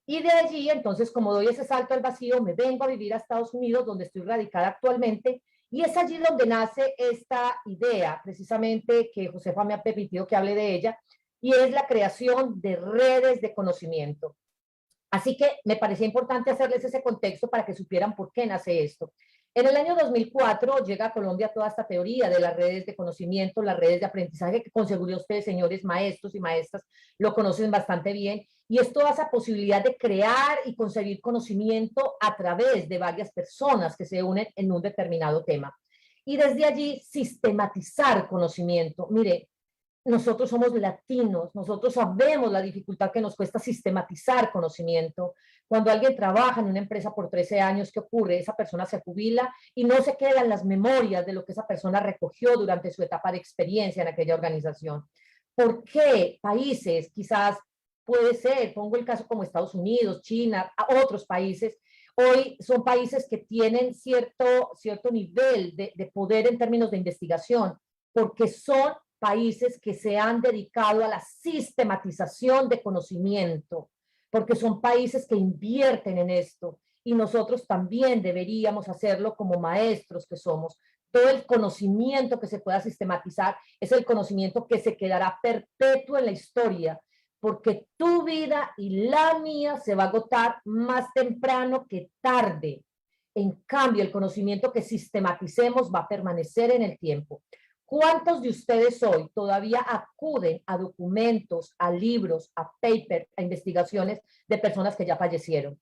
Y de allí, entonces, como doy ese salto al vacío, me vengo a vivir a Estados Unidos, donde estoy radicada actualmente, y es allí donde nace esta idea, precisamente, que Josefa me ha permitido que hable de ella, y es la creación de redes de conocimiento. Así que me parecía importante hacerles ese contexto para que supieran por qué nace esto. En el año 2004 llega a Colombia toda esta teoría de las redes de conocimiento, las redes de aprendizaje, que con seguridad ustedes, señores maestros y maestras, lo conocen bastante bien, y es toda esa posibilidad de crear y concebir conocimiento a través de varias personas que se unen en un determinado tema. Y desde allí sistematizar conocimiento. Mire, nosotros somos latinos, nosotros sabemos la dificultad que nos cuesta sistematizar conocimiento. Cuando alguien trabaja en una empresa por 13 años, ¿qué ocurre? Esa persona se jubila y no se quedan las memorias de lo que esa persona recogió durante su etapa de experiencia en aquella organización. ¿Por qué países, quizás puede ser, pongo el caso como Estados Unidos, China, otros países, hoy son países que tienen cierto nivel de poder en términos de investigación, porque son países que se han dedicado a la sistematización de conocimiento, porque son países que invierten en esto, y nosotros también deberíamos hacerlo como maestros que somos. Todo el conocimiento que se pueda sistematizar es el conocimiento que se quedará perpetuo en la historia, porque tu vida y la mía se va a agotar más temprano que tarde. En cambio, el conocimiento que sistematicemos va a permanecer en el tiempo. ¿Cuántos de ustedes hoy todavía acuden a documentos, a libros, a papers, a investigaciones de personas que ya fallecieron?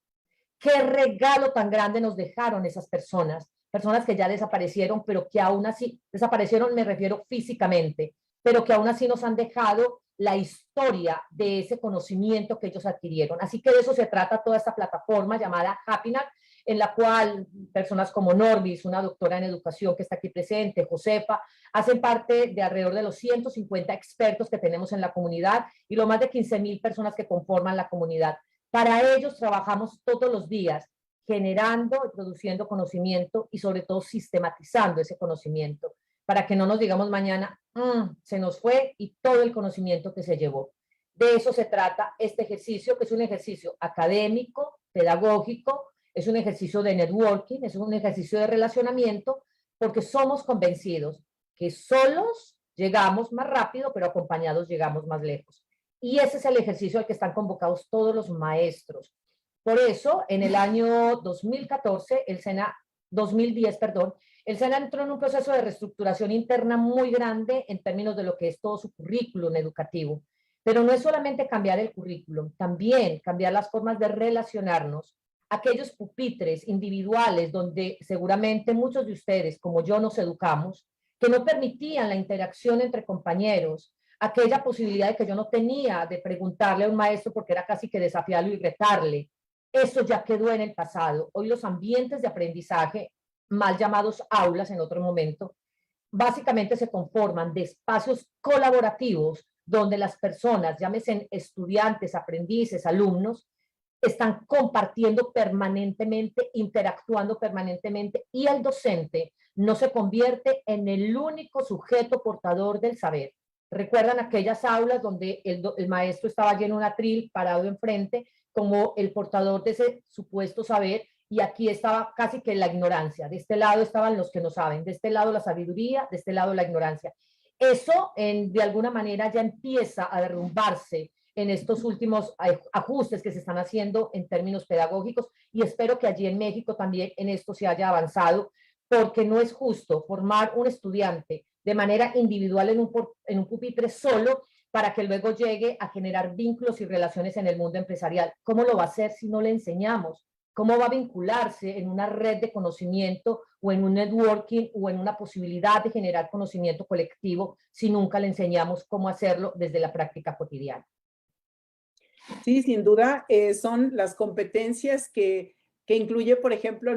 ¿Qué regalo tan grande nos dejaron esas personas? Personas que ya desaparecieron, pero que aún así, desaparecieron me refiero físicamente, pero que aún así nos han dejado la historia de ese conocimiento que ellos adquirieron. Así que de eso se trata toda esta plataforma llamada HappyNat, en la cual personas como Norbis, una doctora en educación que está aquí presente, Josefa, hacen parte de alrededor de los 150 expertos que tenemos en la comunidad y lo más de 15,000 personas que conforman la comunidad. Para ellos trabajamos todos los días generando y produciendo conocimiento y sobre todo sistematizando ese conocimiento para que no nos digamos mañana, se nos fue y todo el conocimiento que se llevó. De eso se trata este ejercicio, que es un ejercicio académico, pedagógico, es un ejercicio de networking, es un ejercicio de relacionamiento, porque somos convencidos que solos llegamos más rápido, pero acompañados llegamos más lejos. Y ese es el ejercicio al que están convocados todos los maestros. Por eso, en el año 2014, 2010, perdón, el SENA entró en un proceso de reestructuración interna muy grande en términos de lo que es todo su currículum educativo. Pero no es solamente cambiar el currículum, también cambiar las formas de relacionarnos. Aquellos pupitres individuales donde seguramente muchos de ustedes, como yo, nos educamos, que no permitían la interacción entre compañeros, aquella posibilidad de que yo no tenía de preguntarle a un maestro porque era casi que desafiarlo y retarle. Eso ya quedó en el pasado. Hoy los ambientes de aprendizaje, mal llamados aulas en otro momento, básicamente se conforman de espacios colaborativos donde las personas, llámese estudiantes, aprendices, alumnos, están compartiendo permanentemente, interactuando permanentemente y el docente no se convierte en el único sujeto portador del saber. ¿Recuerdan aquellas aulas donde el maestro estaba lleno de un atril parado enfrente como el portador de ese supuesto saber? Y aquí estaba casi que la ignorancia. De este lado estaban los que no saben, de este lado la sabiduría, de este lado la ignorancia. Eso de alguna manera ya empieza a derrumbarse en estos últimos ajustes que se están haciendo en términos pedagógicos y espero que allí en México también en esto se haya avanzado, porque no es justo formar un estudiante de manera individual en un pupitre solo para que luego llegue a generar vínculos y relaciones en el mundo empresarial. ¿Cómo lo va a hacer si no le enseñamos? ¿Cómo va a vincularse en una red de conocimiento o en un networking o en una posibilidad de generar conocimiento colectivo si nunca le enseñamos cómo hacerlo desde la práctica cotidiana? Sí, sin duda, son las competencias que incluye, por ejemplo,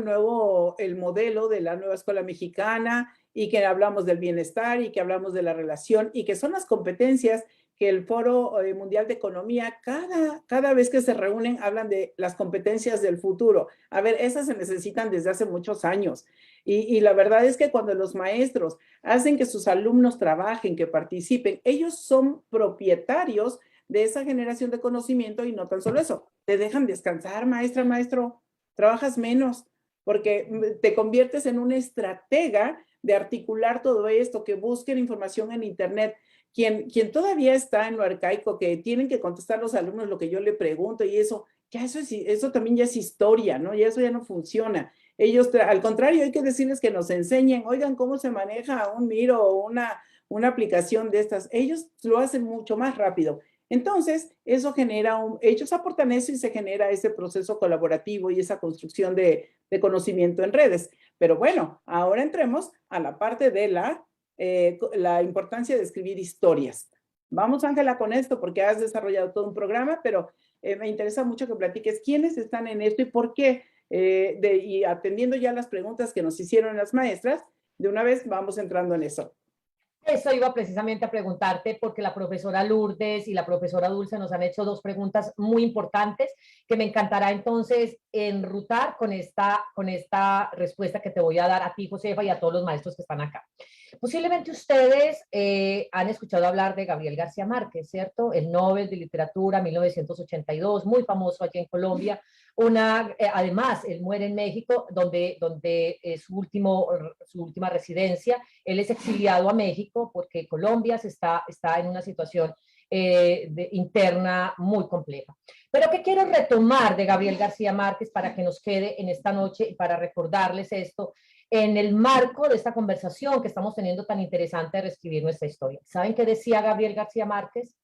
el modelo de la nueva escuela mexicana y que hablamos del bienestar y que hablamos de la relación y que son las competencias que el Foro Mundial de Economía, cada vez que se reúnen, hablan de las competencias del futuro. A ver, esas se necesitan desde hace muchos años. Y la verdad es que cuando los maestros hacen que sus alumnos trabajen, que participen, ellos son propietarios de esa generación de conocimiento y no tan solo eso. Te dejan descansar, maestra, maestro, trabajas menos porque te conviertes en una estratega de articular todo esto, que busquen información en internet. Quien todavía está en lo arcaico, que tienen que contestar los alumnos lo que yo le pregunto y eso, ya eso también ya es historia, ¿no? Ya eso ya no funciona. Ellos, al contrario, hay que decirles que nos enseñen, oigan, cómo se maneja un Miro o una aplicación de estas. Ellos lo hacen mucho más rápido. Entonces, eso genera, ellos aportan eso y se genera ese proceso colaborativo y esa construcción de conocimiento en redes. Pero bueno, ahora entremos a la parte de la importancia de escribir historias. Vamos, Ángela, con esto porque has desarrollado todo un programa, pero me interesa mucho que platiques quiénes están en esto y por qué. Y atendiendo ya las preguntas que nos hicieron las maestras, de una vez vamos entrando en eso. Eso iba precisamente a preguntarte porque la profesora Lourdes y la profesora Dulce nos han hecho dos preguntas muy importantes que me encantará entonces enrutar con esta respuesta que te voy a dar a ti, Josefa, y a todos los maestros que están acá. Posiblemente ustedes han escuchado hablar de Gabriel García Márquez, ¿cierto? El Nobel de Literatura 1982, muy famoso aquí en Colombia. Además, él muere en México, donde es su última residencia. Él es exiliado a México porque Colombia está en una situación interna muy compleja. Pero ¿qué quiero retomar de Gabriel García Márquez para que nos quede en esta noche y para recordarles esto en el marco de esta conversación que estamos teniendo tan interesante de reescribir nuestra historia? ¿Saben qué decía Gabriel García Márquez?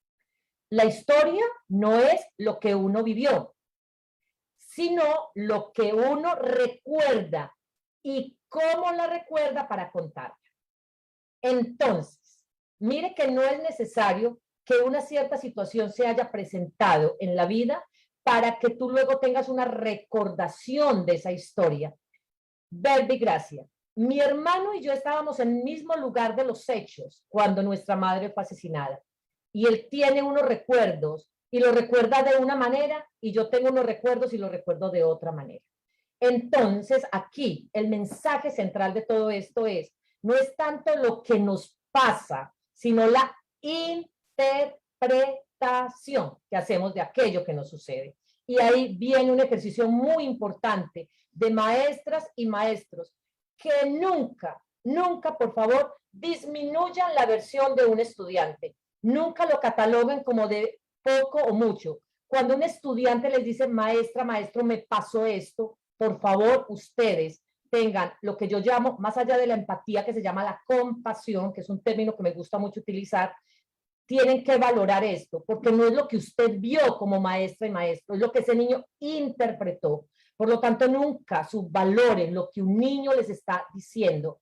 La historia no es lo que uno vivió, sino lo que uno recuerda y cómo la recuerda para contarla. Entonces, mire que no es necesario que una cierta situación se haya presentado en la vida para que tú luego tengas una recordación de esa historia. Verbigracia. Mi hermano y yo estábamos en el mismo lugar de los hechos cuando nuestra madre fue asesinada. Y él tiene unos recuerdos y lo recuerda de una manera y yo tengo unos recuerdos y lo recuerdo de otra manera. Entonces, aquí el mensaje central de todo esto es, no es tanto lo que nos pasa, sino la interpretación que hacemos de aquello que nos sucede. Y ahí viene un ejercicio muy importante de maestras y maestros que nunca, nunca, por favor, disminuyan la versión de un estudiante. Nunca lo cataloguen como de poco o mucho. Cuando un estudiante les dice, maestra, maestro, me pasó esto, por favor, ustedes tengan lo que yo llamo, más allá de la empatía, que se llama la compasión, que es un término que me gusta mucho utilizar, tienen que valorar esto, porque no es lo que usted vio como maestra y maestro, es lo que ese niño interpretó. Por lo tanto, nunca subvaloren lo que un niño les está diciendo.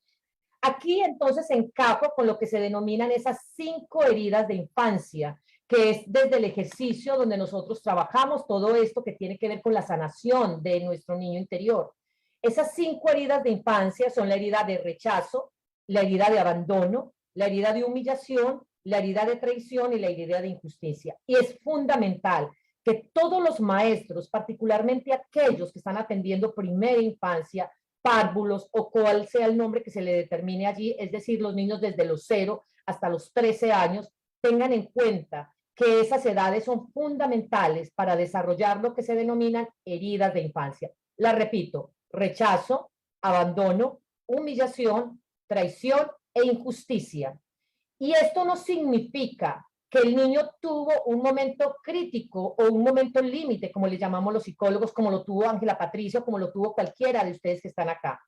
Aquí entonces encajo con lo que se denominan esas 5 heridas de infancia, que es desde el ejercicio donde nosotros trabajamos todo esto que tiene que ver con la sanación de nuestro niño interior. Esas 5 heridas de infancia son la herida de rechazo, la herida de abandono, la herida de humillación, la herida de traición y la herida de injusticia. Y es fundamental que todos los maestros, particularmente aquellos que están atendiendo primera infancia, párvulos o cual sea el nombre que se le determine allí, es decir, los niños desde los 0 hasta los 13 años, tengan en cuenta que esas edades son fundamentales para desarrollar lo que se denominan heridas de infancia. La repito, rechazo, abandono, humillación, traición e injusticia. Y esto no significa que el niño tuvo un momento crítico o un momento límite, como le llamamos los psicólogos, como lo tuvo Ángela Patricio, como lo tuvo cualquiera de ustedes que están acá.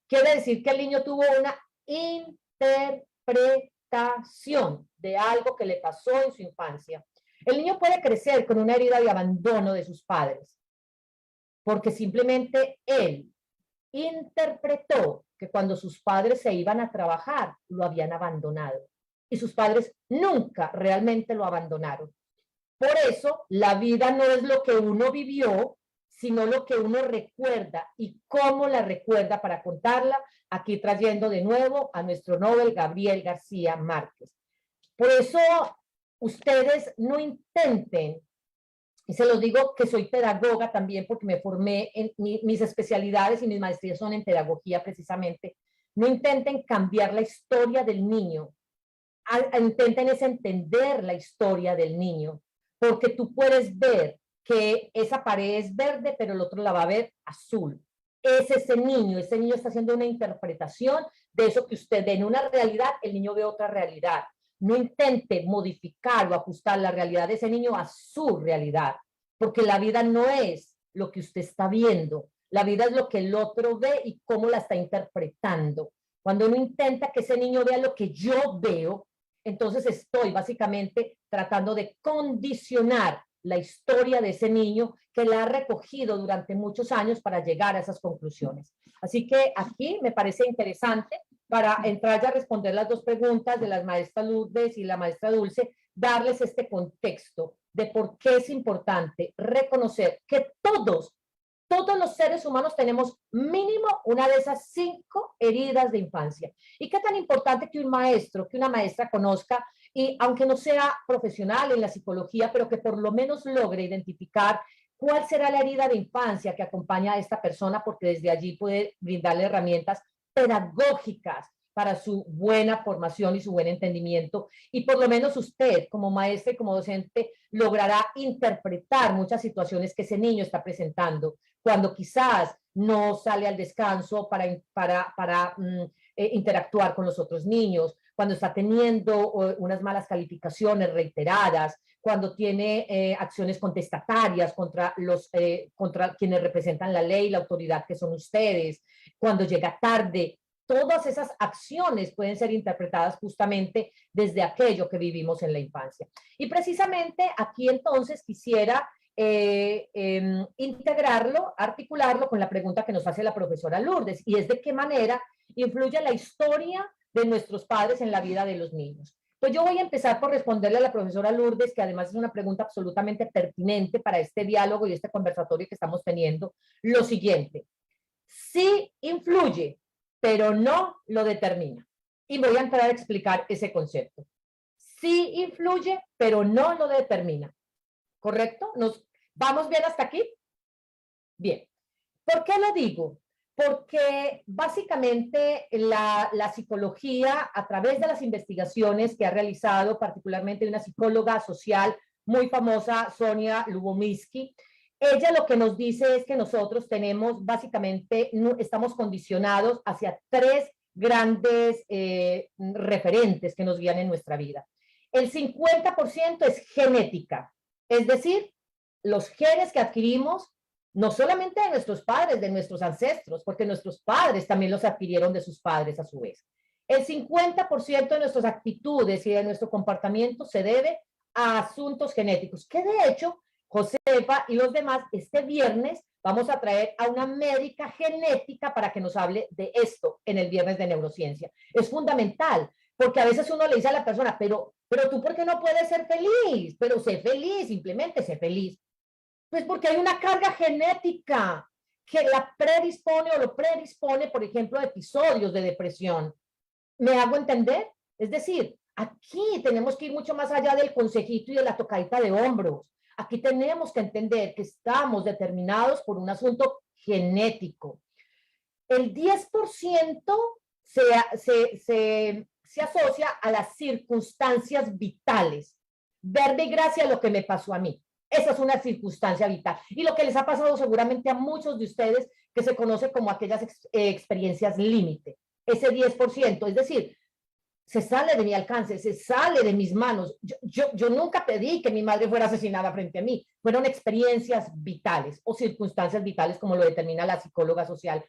Quiere decir que el niño tuvo una interpretación de algo que le pasó en su infancia. El niño puede crecer con una herida de abandono de sus padres, porque simplemente él interpretó que cuando sus padres se iban a trabajar, lo habían abandonado. Y sus padres nunca realmente lo abandonaron. Por eso, la vida no es lo que uno vivió, sino lo que uno recuerda y cómo la recuerda para contarla, aquí trayendo de nuevo a nuestro Nobel Gabriel García Márquez. Por eso, ustedes no intenten, y se los digo que soy pedagoga también porque me formé en mis especialidades y mis maestrías son en pedagogía precisamente, no intenten cambiar la historia del niño, intenten es entender la historia del niño, porque tú puedes ver que esa pared es verde, pero el otro la va a ver azul. Es ese niño está haciendo una interpretación de eso que usted ve en una realidad, el niño ve otra realidad. No intente modificar o ajustar la realidad de ese niño a su realidad, porque la vida no es lo que usted está viendo, la vida es lo que el otro ve y cómo la está interpretando. Cuando uno intenta que ese niño vea lo que yo veo, entonces estoy básicamente tratando de condicionar la historia de ese niño que la ha recogido durante muchos años para llegar a esas conclusiones. Así que aquí me parece interesante para entrar ya a responder las 2 preguntas de la maestra Lourdes y la maestra Dulce, darles este contexto de por qué es importante reconocer que todos los seres humanos tenemos mínimo una de esas 5 heridas de infancia. ¿Y qué tan importante que un maestro, que una maestra conozca, y aunque no sea profesional en la psicología, pero que por lo menos logre identificar cuál será la herida de infancia que acompaña a esta persona, porque desde allí puede brindarle herramientas pedagógicas para su buena formación y su buen entendimiento, y por lo menos usted como maestra y como docente logrará interpretar muchas situaciones que ese niño está presentando, cuando quizás no sale al descanso para interactuar con los otros niños, cuando está teniendo unas malas calificaciones reiteradas, cuando tiene acciones contestatarias contra quienes representan la ley, la autoridad que son ustedes, cuando llega tarde. Todas esas acciones pueden ser interpretadas justamente desde aquello que vivimos en la infancia. Y precisamente aquí entonces quisiera integrarlo, articularlo con la pregunta que nos hace la profesora Lourdes, y es de qué manera influye la historia de nuestros padres en la vida de los niños. Pues yo voy a empezar por responderle a la profesora Lourdes, que además es una pregunta absolutamente pertinente para este diálogo y este conversatorio que estamos teniendo, lo siguiente. Sí influye, pero no lo determina. Y voy a entrar a explicar ese concepto. Sí influye, pero no lo determina. ¿Correcto? ¿Vamos bien hasta aquí? Bien. ¿Por qué lo digo? Porque básicamente la psicología, a través de las investigaciones que ha realizado, particularmente una psicóloga social muy famosa, Sonia Lubomirsky, ella lo que nos dice es que nosotros tenemos, básicamente, estamos condicionados hacia tres grandes referentes que nos guían en nuestra vida. El 50% es genética, es decir, los genes que adquirimos no solamente de nuestros padres, de nuestros ancestros, porque nuestros padres también los adquirieron de sus padres a su vez. El 50% de nuestras actitudes y de nuestro comportamiento se debe a asuntos genéticos, que de hecho, Josefa y los demás, este viernes vamos a traer a una médica genética para que nos hable de esto en el viernes de neurociencia. Es fundamental, porque a veces uno le dice a la persona, pero tú, ¿por qué no puedes ser feliz? Pero sé feliz, simplemente sé feliz. Pues porque hay una carga genética que la predispone o lo predispone, por ejemplo, a episodios de depresión. ¿Me hago entender? Es decir, aquí tenemos que ir mucho más allá del consejito y de la tocadita de hombros. Aquí tenemos que entender que estamos determinados por un asunto genético. El 10% se asocia a las circunstancias vitales. Verbe y gracia a lo que me pasó a mí. Esa es una circunstancia vital. Y lo que les ha pasado seguramente a muchos de ustedes, que se conoce como aquellas experiencias límite. Ese 10%, es decir, se sale de mi alcance, se sale de mis manos. Yo nunca pedí que mi madre fuera asesinada frente a mí. Fueron experiencias vitales o circunstancias vitales, como lo determina la psicóloga social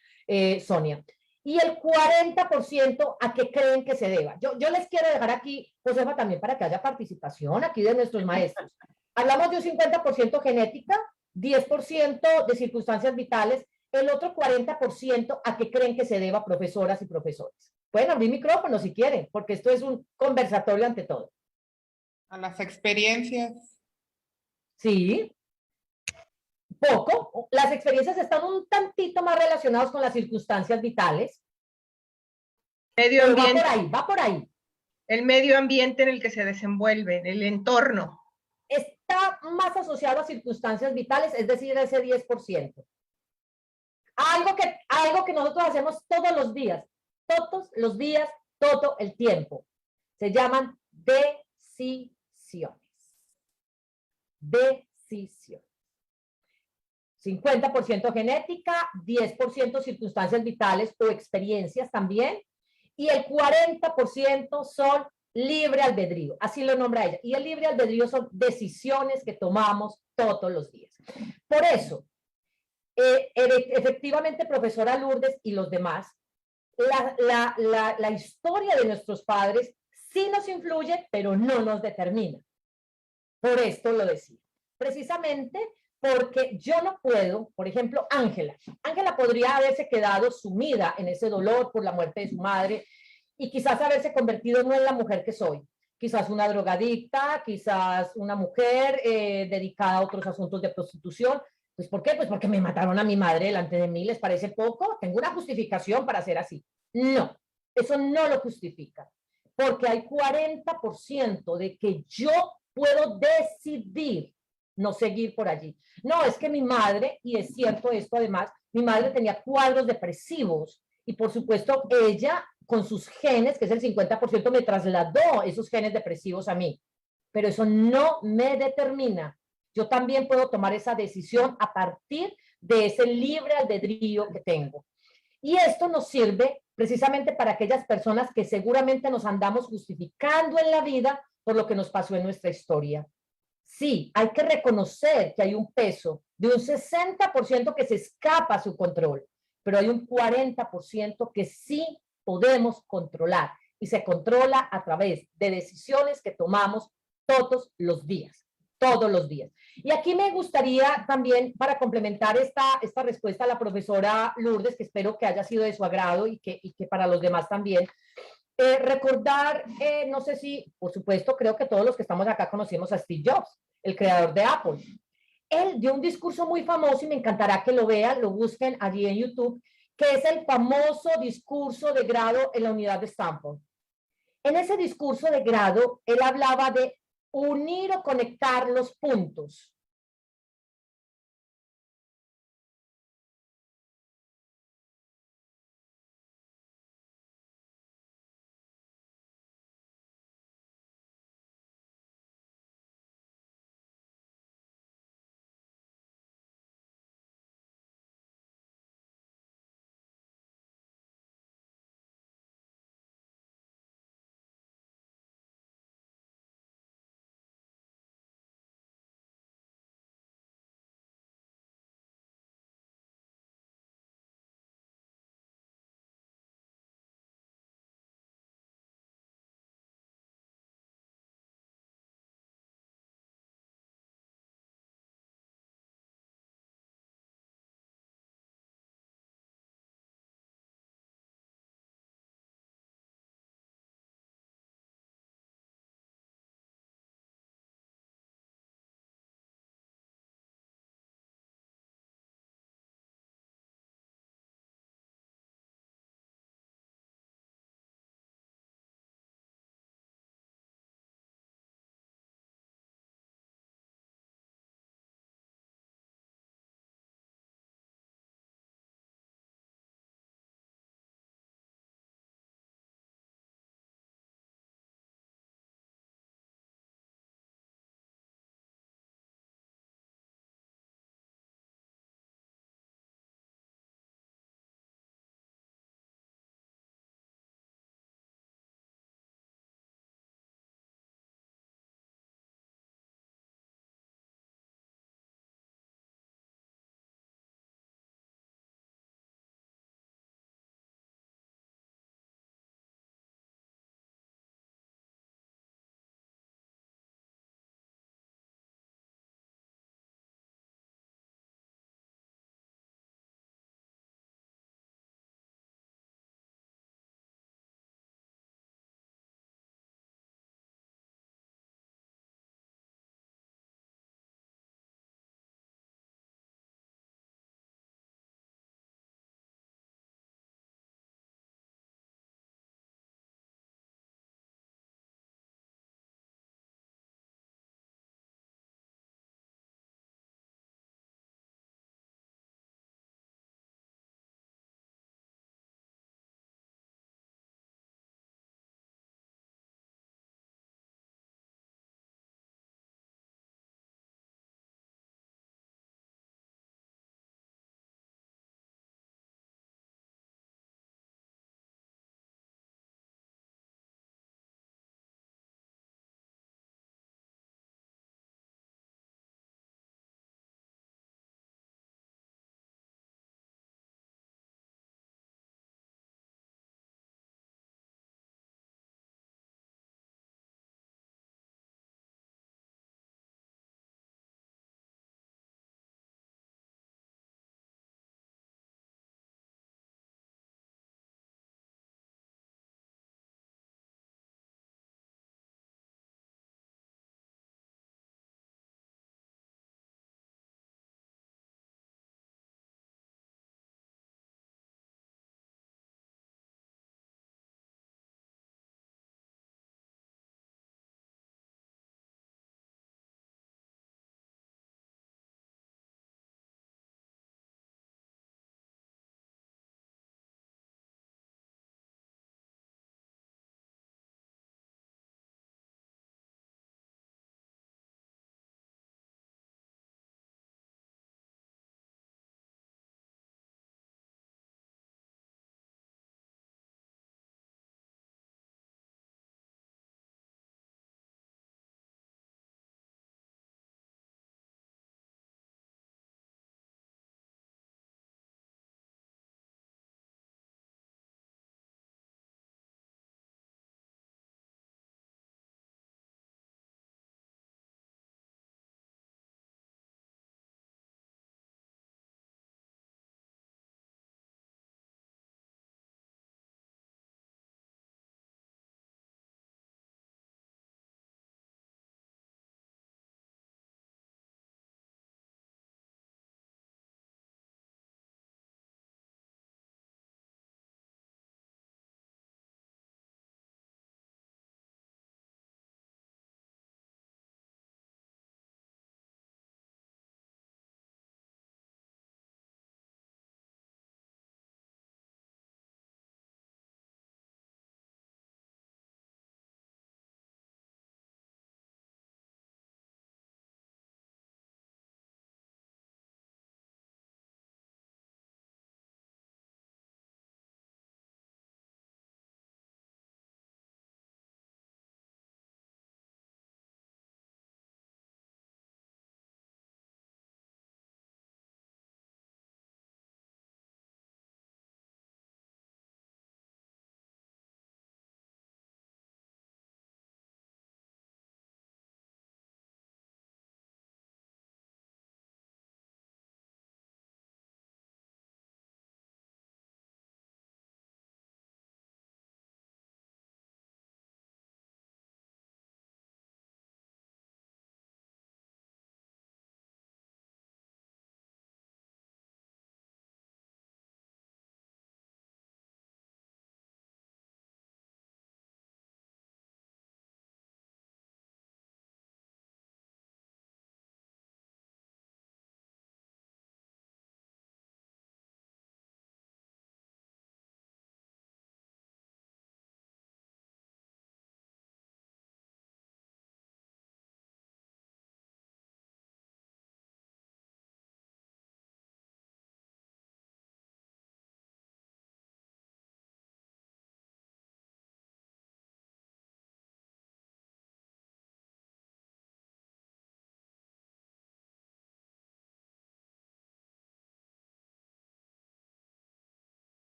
Sonia. Y el 40% a qué creen que se deba. Yo les quiero dejar aquí, Josefa, también para que haya participación aquí de nuestros maestros. Hablamos de un 50% genética, 10% de circunstancias vitales, el otro 40% a qué creen que se deba, profesoras y profesores. Pueden abrir micrófono si quieren, porque esto es un conversatorio ante todo. A las experiencias. Sí. Poco. Las experiencias están un tantito más relacionadas con las circunstancias vitales. Medio ambiente. Va por ahí. El medio ambiente en el que se desenvuelve, el entorno. Está más asociado a circunstancias vitales, es decir, ese 10%. Algo que nosotros hacemos todos los días, todo el tiempo. Se llaman decisiones. Decisiones. 50% genética, 10% circunstancias vitales o experiencias también, y el 40% son libre albedrío, así lo nombra ella. Y el libre albedrío son decisiones que tomamos todos los días. Por eso, efectivamente, profesora Lourdes y los demás, la historia de nuestros padres sí nos influye, pero no nos determina. Por esto lo decía. Precisamente porque yo no puedo, por ejemplo, Ángela podría haberse quedado sumida en ese dolor por la muerte de su madre y quizás haberse convertido no en la mujer que soy, quizás una drogadicta, quizás una mujer dedicada a otros asuntos de prostitución. Pues ¿por qué? Pues porque me mataron a mi madre delante de mí. ¿Les parece poco? Tengo una justificación para ser así. No, eso no lo justifica, porque hay 40% de que yo puedo decidir no seguir por allí. No, es que mi madre, y es cierto esto además, mi madre tenía cuadros depresivos y por supuesto ella con sus genes, que es el 50%, me trasladó esos genes depresivos a mí. Pero eso no me determina. Yo también puedo tomar esa decisión a partir de ese libre albedrío que tengo. Y esto nos sirve precisamente para aquellas personas que seguramente nos andamos justificando en la vida por lo que nos pasó en nuestra historia. Sí, hay que reconocer que hay un peso de un 60% que se escapa a su control, pero hay un 40% que sí podemos controlar y se controla a través de decisiones que tomamos todos los días. Y aquí me gustaría también, para complementar esta respuesta a la profesora Lourdes, que espero que haya sido de su agrado y que para los demás también, Recordar, no sé si, por supuesto, creo que todos los que estamos acá conocemos a Steve Jobs, el creador de Apple. Él dio un discurso muy famoso y me encantará que lo vean, lo busquen allí en YouTube, que es el famoso discurso de grado en la unidad de Stanford. En ese discurso de grado, él hablaba de unir o conectar los puntos.